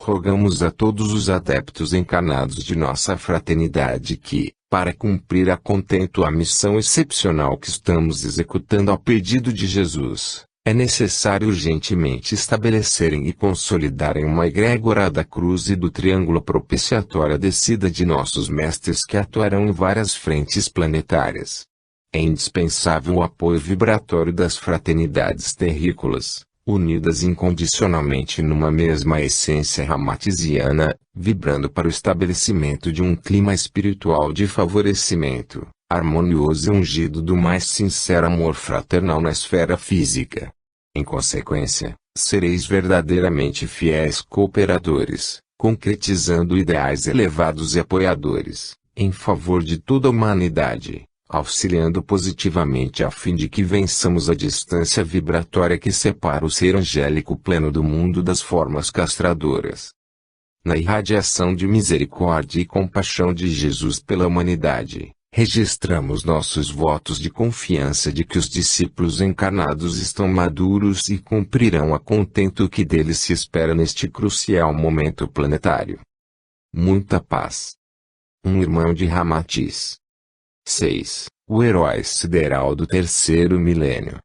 Rogamos a todos os adeptos encarnados de nossa fraternidade que, para cumprir a contento a missão excepcional que estamos executando ao pedido de Jesus, é necessário urgentemente estabelecerem e consolidarem uma egrégora da cruz e do triângulo propiciatório à descida de nossos mestres que atuarão em várias frentes planetárias. É indispensável o apoio vibratório das fraternidades terrícolas, unidas incondicionalmente numa mesma essência ramatiziana, vibrando para o estabelecimento de um clima espiritual de favorecimento, harmonioso e ungido do mais sincero amor fraternal na esfera física. Em consequência, sereis verdadeiramente fiéis cooperadores, concretizando ideais elevados e apoiadores, em favor de toda a humanidade, auxiliando positivamente a fim de que vençamos a distância vibratória que separa o ser angélico pleno do mundo das formas castradoras. Na irradiação de misericórdia e compaixão de Jesus pela humanidade, registramos nossos votos de confiança de que os discípulos encarnados estão maduros e cumprirão a contento o que deles se espera neste crucial momento planetário. Muita paz. Um irmão de Ramatiz. 6. O herói sideral do terceiro milênio.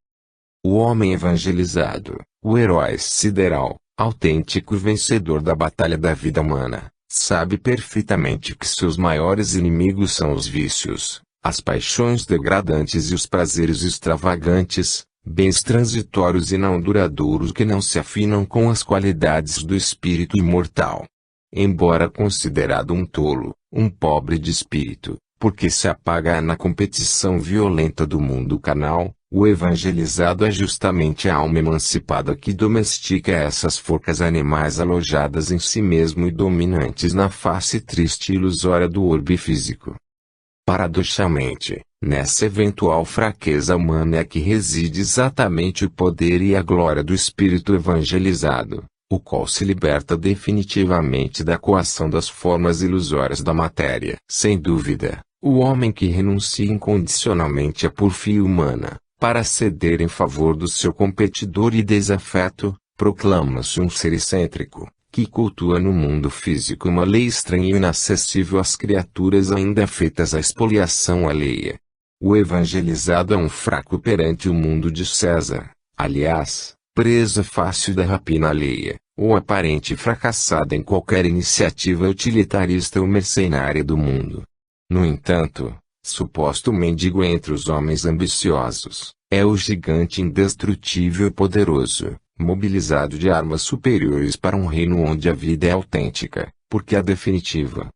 O homem evangelizado, o herói sideral, autêntico vencedor da batalha da vida humana, sabe perfeitamente que seus maiores inimigos são os vícios, as paixões degradantes e os prazeres extravagantes, bens transitórios e não duradouros que não se afinam com as qualidades do espírito imortal. Embora considerado um tolo, um pobre de espírito, porque se apaga na competição violenta do mundo carnal, o evangelizado é justamente a alma emancipada que domestica essas forcas animais alojadas em si mesmo e dominantes na face triste e ilusória do orbe físico. Paradoxalmente, nessa eventual fraqueza humana é que reside exatamente o poder e a glória do espírito evangelizado, o qual se liberta definitivamente da coação das formas ilusórias da matéria. Sem dúvida, o homem que renuncia incondicionalmente à porfia humana, Para ceder em favor do seu competidor e desafeto, proclama-se um ser excêntrico, que cultua no mundo físico uma lei estranha e inacessível às criaturas ainda afeitas à expoliação alheia. O evangelizado é um fraco perante o mundo de César, aliás, presa fácil da rapina alheia, ou aparente fracassada em qualquer iniciativa utilitarista ou mercenária do mundo. No entanto, suposto mendigo entre os homens ambiciosos, é o gigante indestrutível e poderoso, mobilizado de armas superiores para um reino onde a vida é autêntica, porque é definitiva.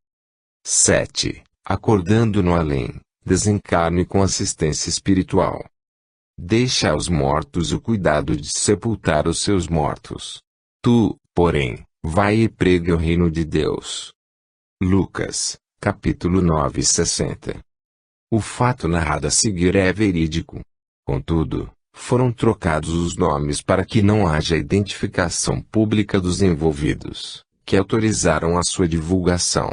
7. Acordando no além, desencarne com assistência espiritual. Deixa aos mortos o cuidado de sepultar os seus mortos. Tu, porém, vai e prega o reino de Deus. Lucas, capítulo 9, 60. O fato narrado a seguir é verídico. Contudo, foram trocados os nomes para que não haja identificação pública dos envolvidos, que autorizaram a sua divulgação.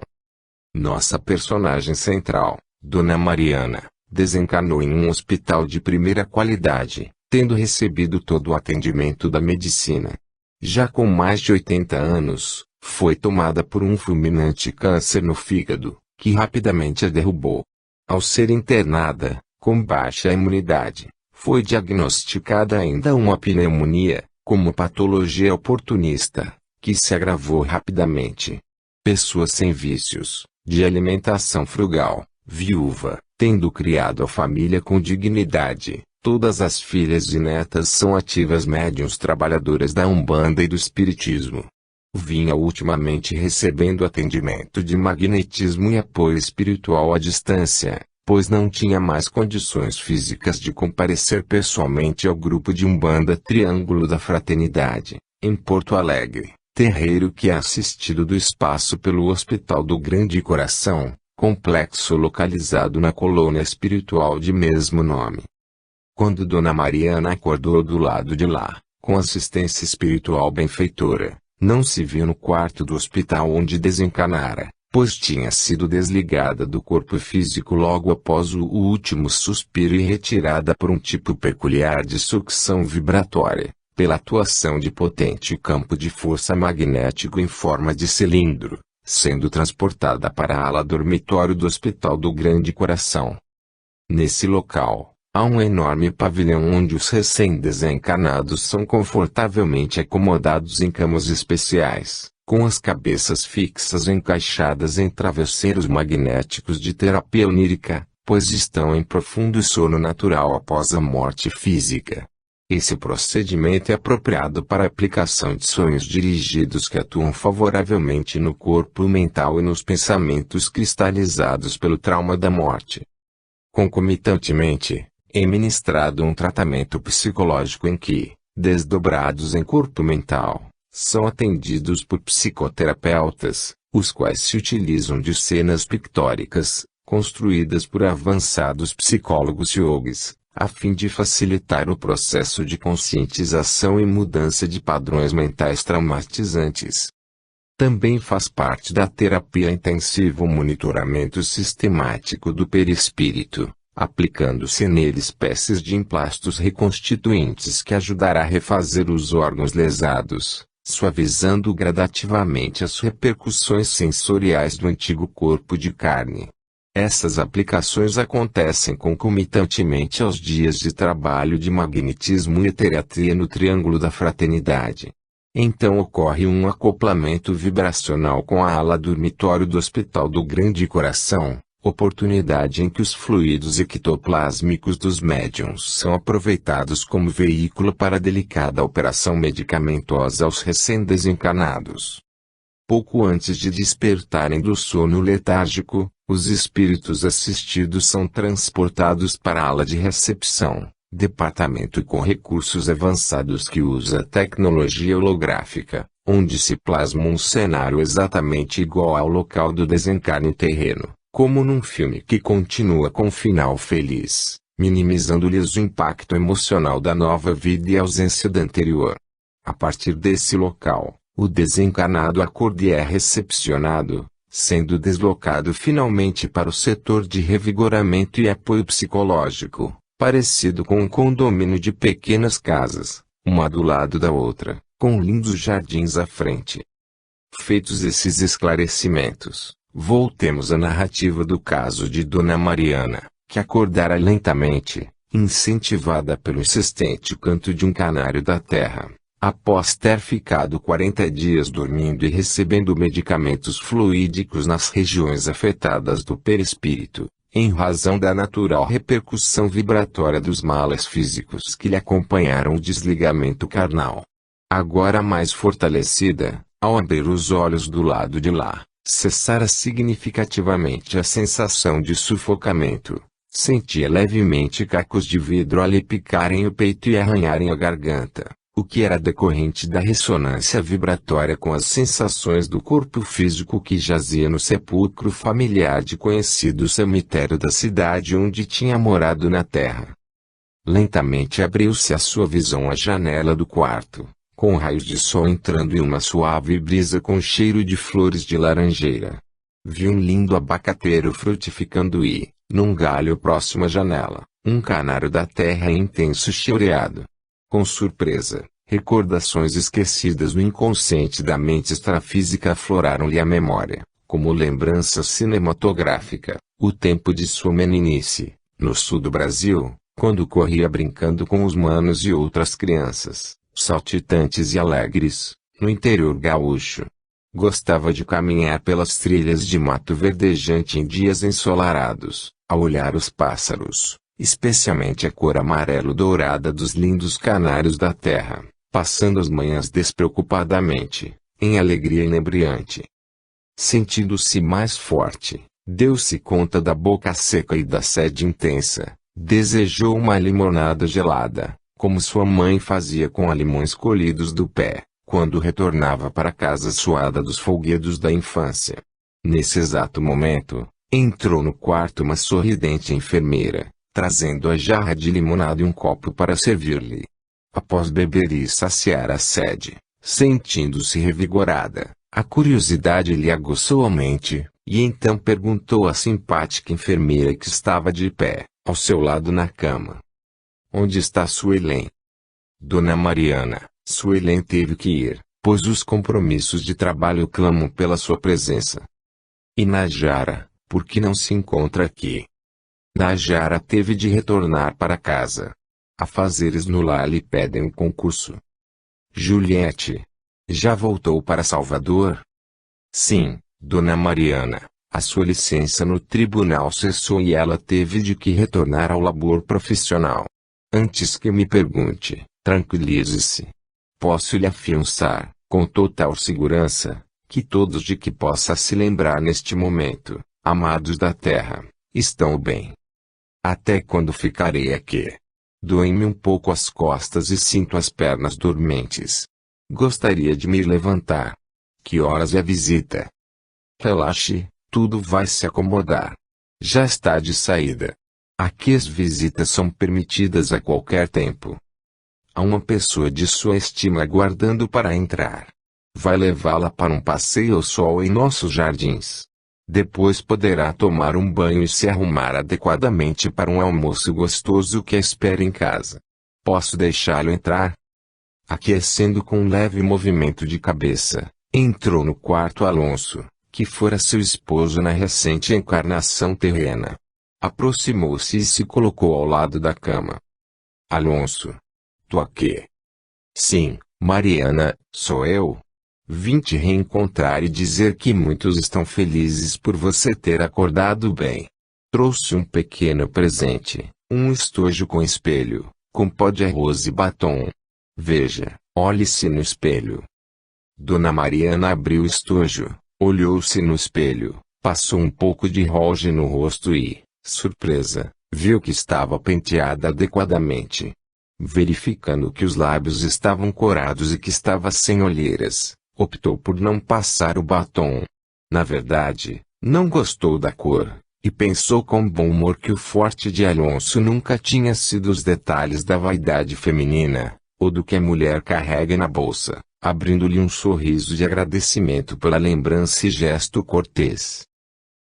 Nossa personagem central, Dona Mariana, desencarnou em um hospital de primeira qualidade, tendo recebido todo o atendimento da medicina. Já com mais de 80 anos, foi tomada por um fulminante câncer no fígado, que rapidamente a derrubou. Ao ser internada, com baixa imunidade, foi diagnosticada ainda uma pneumonia, como patologia oportunista, que se agravou rapidamente. Pessoa sem vícios, de alimentação frugal, viúva, tendo criado a família com dignidade, todas as filhas e netas são ativas médiuns trabalhadoras da Umbanda e do Espiritismo. Vinha ultimamente recebendo atendimento de magnetismo e apoio espiritual à distância, pois não tinha mais condições físicas de comparecer pessoalmente ao grupo de Umbanda Triângulo da Fraternidade, em Porto Alegre, terreiro que é assistido do espaço pelo Hospital do Grande Coração, complexo localizado na colônia espiritual de mesmo nome. Quando Dona Mariana acordou do lado de lá, com assistência espiritual benfeitora, não se viu no quarto do hospital onde desencarnara, pois tinha sido desligada do corpo físico logo após o último suspiro e retirada por um tipo peculiar de sucção vibratória, pela atuação de potente campo de força magnético em forma de cilindro, sendo transportada para a ala dormitório do Hospital do Grande Coração. Nesse local, há um enorme pavilhão onde os recém-desencarnados são confortavelmente acomodados em camas especiais, com as cabeças fixas encaixadas em travesseiros magnéticos de terapia onírica, pois estão em profundo sono natural após a morte física. Esse procedimento é apropriado para a aplicação de sonhos dirigidos que atuam favoravelmente no corpo mental e nos pensamentos cristalizados pelo trauma da morte. Concomitantemente, é ministrado um tratamento psicológico em que, desdobrados em corpo mental, são atendidos por psicoterapeutas, os quais se utilizam de cenas pictóricas, construídas por avançados psicólogos yogis, a fim de facilitar o processo de conscientização e mudança de padrões mentais traumatizantes. Também faz parte da terapia intensiva o monitoramento sistemático do perispírito, aplicando-se nele espécies de emplastos reconstituintes que ajudará a refazer os órgãos lesados, suavizando gradativamente as repercussões sensoriais do antigo corpo de carne. Essas aplicações acontecem concomitantemente aos dias de trabalho de magnetismo e terapia no Triângulo da Fraternidade. Então ocorre um acoplamento vibracional com a ala dormitório do Hospital do Grande Coração, oportunidade em que os fluidos ectoplásmicos dos médiuns são aproveitados como veículo para a delicada operação medicamentosa aos recém-desencarnados. Pouco antes de despertarem do sono letárgico, os espíritos assistidos são transportados para a ala de recepção, departamento com recursos avançados que usa tecnologia holográfica, onde se plasma um cenário exatamente igual ao local do desencarne terreno, como num filme que continua com final feliz, minimizando-lhes o impacto emocional da nova vida e a ausência da anterior. A partir desse local, o desencarnado acorda e é recepcionado, sendo deslocado finalmente para o setor de revigoramento e apoio psicológico, parecido com um condomínio de pequenas casas, uma do lado da outra, com lindos jardins à frente. Feitos esses esclarecimentos, voltemos à narrativa do caso de Dona Mariana, que acordara lentamente, incentivada pelo insistente canto de um canário da terra, após ter ficado 40 dias dormindo e recebendo medicamentos fluídicos nas regiões afetadas do perispírito, em razão da natural repercussão vibratória dos males físicos que lhe acompanharam o desligamento carnal. Agora mais fortalecida, ao abrir os olhos do lado de lá, cessara significativamente a sensação de sufocamento. Sentia levemente cacos de vidro a lhe picarem o peito e arranharem a garganta, o que era decorrente da ressonância vibratória com as sensações do corpo físico que jazia no sepulcro familiar de conhecido cemitério da cidade onde tinha morado na terra. Lentamente abriu-se à sua visão a janela do quarto, com raios de sol entrando e uma suave brisa com cheiro de flores de laranjeira. Viu um lindo abacateiro frutificando e, num galho próximo à janela, um canário da terra intenso cheireado. Com surpresa, recordações esquecidas no inconsciente da mente extrafísica afloraram-lhe a memória, como lembrança cinematográfica, o tempo de sua meninice, no sul do Brasil, quando corria brincando com os manos e outras crianças, saltitantes e alegres, no interior gaúcho. Gostava de caminhar pelas trilhas de mato verdejante em dias ensolarados, a olhar os pássaros, especialmente a cor amarelo-dourada dos lindos canários da terra, passando as manhãs despreocupadamente, em alegria inebriante. Sentindo-se mais forte, deu-se conta da boca seca e da sede intensa, desejou uma limonada gelada, como sua mãe fazia com a limões colhidos do pé, quando retornava para casa suada dos folguedos da infância. Nesse exato momento, entrou no quarto uma sorridente enfermeira, trazendo a jarra de limonada e um copo para servir-lhe. Após beber e saciar a sede, sentindo-se revigorada, a curiosidade lhe aguçou a mente, e então perguntou à simpática enfermeira que estava de pé, ao seu lado na cama: "Onde está Suelen?" Dona Mariana, Suelen teve que ir, pois os compromissos de trabalho clamam pela sua presença. E Najara, por que não se encontra aqui? Najara teve de retornar para casa. Afazeres no lar lhe pedem um concurso. Juliette, já voltou para Salvador? Sim, Dona Mariana, a sua licença no tribunal cessou e ela teve de que retornar ao labor profissional. Antes que me pergunte, tranquilize-se. Posso lhe afiançar, com total segurança, que todos de que possa se lembrar neste momento, amados da terra, estão bem. Até quando ficarei aqui? Doem-me um pouco as costas e sinto as pernas dormentes. Gostaria de me levantar. Que horas é a visita? Relaxe, tudo vai se acomodar. Já está de saída. Aqui as visitas são permitidas a qualquer tempo. Há uma pessoa de sua estima aguardando para entrar. Vai levá-la para um passeio ao sol em nossos jardins. Depois poderá tomar um banho e se arrumar adequadamente para um almoço gostoso que a espera em casa. Posso deixá-lo entrar? Aquecendo com um leve movimento de cabeça, entrou no quarto Alonso, que fora seu esposo na recente encarnação terrena. Aproximou-se e se colocou ao lado da cama. Alonso. Tu aqui? Sim, Mariana, sou eu. Vim te reencontrar e dizer que muitos estão felizes por você ter acordado bem. Trouxe um pequeno presente, um estojo com espelho, com pó de arroz e batom. Veja, olhe-se no espelho. Dona Mariana abriu o estojo, olhou-se no espelho, passou um pouco de rolge no rosto e, surpresa, viu que estava penteada adequadamente. Verificando que os lábios estavam corados e que estava sem olheiras, optou por não passar o batom. Na verdade, não gostou da cor, e pensou com bom humor que o forte de Alonso nunca tinha sido os detalhes da vaidade feminina, ou do que a mulher carrega na bolsa, abrindo-lhe um sorriso de agradecimento pela lembrança e gesto cortês.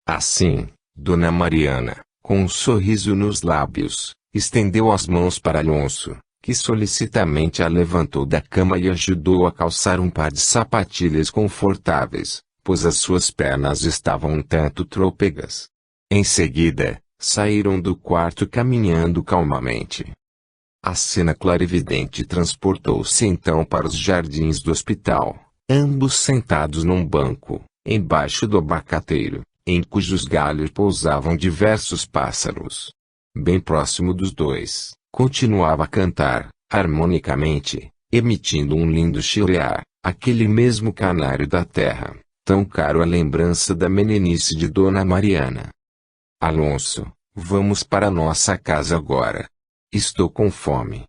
Assim, Dona Mariana, com um sorriso nos lábios, estendeu as mãos para Alonso, que solicitamente a levantou da cama e ajudou a calçar um par de sapatilhas confortáveis, pois as suas pernas estavam um tanto trôpegas. Em seguida, saíram do quarto caminhando calmamente. A cena clarividente transportou-se então para os jardins do hospital, ambos sentados num banco, embaixo do abacateiro, em cujos galhos pousavam diversos pássaros. Bem próximo dos dois, continuava a cantar, harmonicamente, emitindo um lindo chilear, aquele mesmo canário da terra, tão caro à lembrança da meninice de Dona Mariana. Alonso, vamos para nossa casa agora. Estou com fome.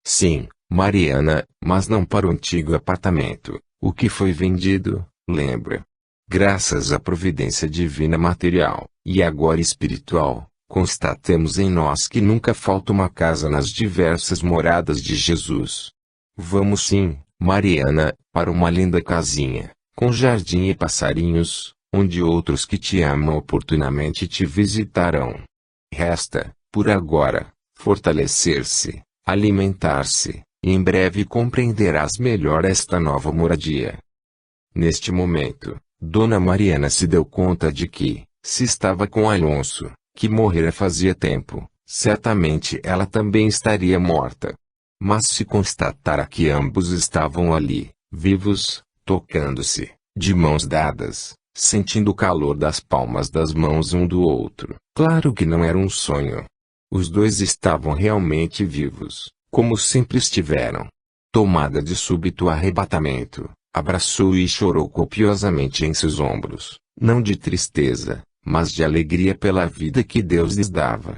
Sim, Mariana, mas não para o antigo apartamento, o que foi vendido, lembra? Graças à providência divina material, e agora espiritual, constatemos em nós que nunca falta uma casa nas diversas moradas de Jesus. Vamos sim, Mariana, para uma linda casinha, com jardim e passarinhos, onde outros que te amam oportunamente te visitarão. Resta, por agora, fortalecer-se, alimentar-se, e em breve compreenderás melhor esta nova moradia. Neste momento, Dona Mariana se deu conta de que, se estava com Alonso, que morrera fazia tempo, certamente ela também estaria morta. Mas se constatara que ambos estavam ali, vivos, tocando-se, de mãos dadas, sentindo o calor das palmas das mãos um do outro. Claro que não era um sonho. Os dois estavam realmente vivos, como sempre estiveram. Tomada de súbito arrebatamento, abraçou-o e chorou copiosamente em seus ombros, não de tristeza, mas de alegria pela vida que Deus lhes dava.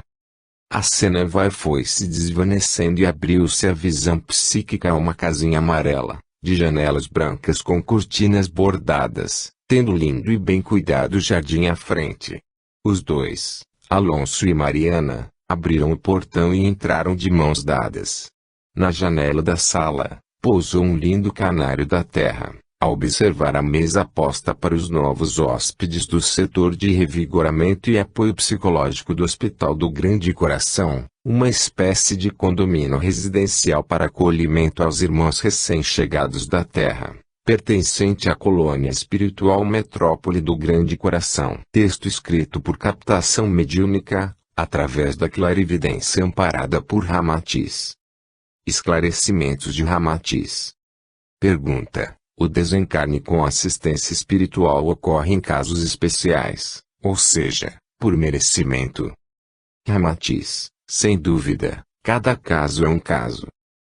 A cena foi se desvanecendo e abriu-se a visão psíquica a uma casinha amarela, de janelas brancas com cortinas bordadas, tendo lindo e bem cuidado jardim à frente. Os dois, Alonso e Mariana, abriram o portão e entraram de mãos dadas. Na janela da sala, pousou um lindo canário da terra, a observar a mesa posta para os novos hóspedes do setor de revigoramento e apoio psicológico do Hospital do Grande Coração, uma espécie de condomínio residencial para acolhimento aos irmãos recém-chegados da Terra, pertencente à colônia espiritual Metrópole do Grande Coração. Texto escrito por captação mediúnica, através da clarividência amparada por Ramatiz. Esclarecimentos de Ramatiz. Pergunta: o desencarne com assistência espiritual ocorre em casos especiais, ou seja, por merecimento? Ramatiz: sem dúvida, cada caso é um caso.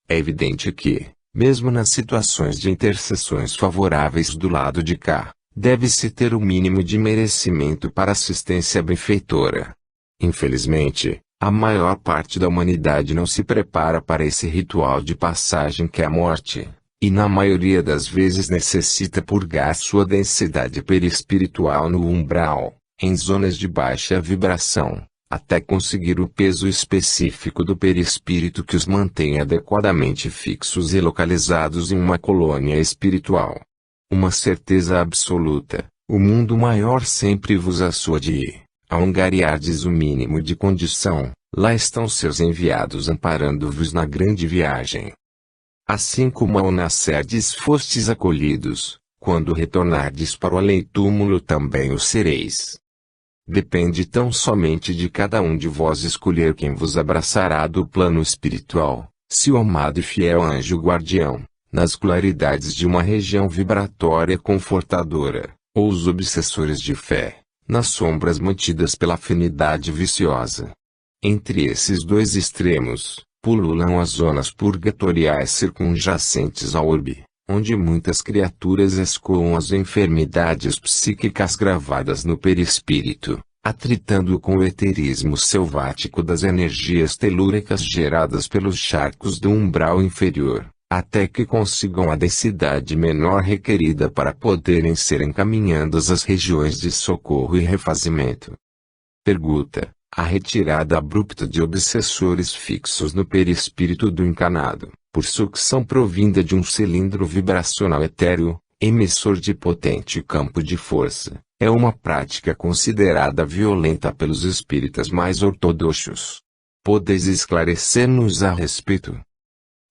É evidente que, mesmo nas situações de intercessões favoráveis do lado de cá, deve-se ter o mínimo de merecimento para assistência benfeitora. Infelizmente, a maior parte da humanidade não se prepara para esse ritual de passagem que é a morte, e na maioria das vezes necessita purgar sua densidade perispiritual no umbral, em zonas de baixa vibração, até conseguir o peso específico do perispírito que os mantém adequadamente fixos e localizados em uma colônia espiritual. Uma certeza absoluta: o mundo maior sempre vos assuade. Ao angariardes o mínimo de condição, lá estão seus enviados amparando-vos na grande viagem. Assim como ao nascerdes fostes acolhidos, quando retornardes para o além-túmulo também o sereis. Depende tão somente de cada um de vós escolher quem vos abraçará do plano espiritual, se o amado e fiel anjo guardião, nas claridades de uma região vibratória confortadora, ou os obsessores de fé, nas sombras mantidas pela afinidade viciosa. Entre esses dois extremos, pululam as zonas purgatoriais circunjacentes ao orbe, onde muitas criaturas escoam as enfermidades psíquicas gravadas no perispírito, atritando com o eterismo selvático das energias telúricas geradas pelos charcos do umbral inferior, até que consigam a densidade menor requerida para poderem ser encaminhadas às regiões de socorro e refazimento. Pergunta: a retirada abrupta de obsessores fixos no perispírito do encarnado, por sucção provinda de um cilindro vibracional etéreo, emissor de potente campo de força, é uma prática considerada violenta pelos espíritas mais ortodoxos. Podeis esclarecer-nos a respeito?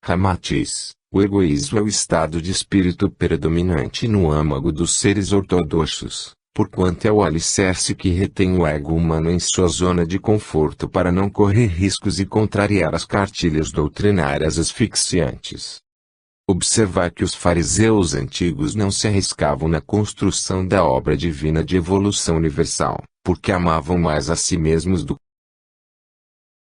Ramatiz, o egoísmo é o estado de espírito predominante no âmago dos seres ortodoxos, porquanto é o alicerce que retém o ego humano em sua zona de conforto para não correr riscos e contrariar as cartilhas doutrinárias asfixiantes. Observar que os fariseus antigos não se arriscavam na construção da obra divina de evolução universal, porque amavam mais a si mesmos do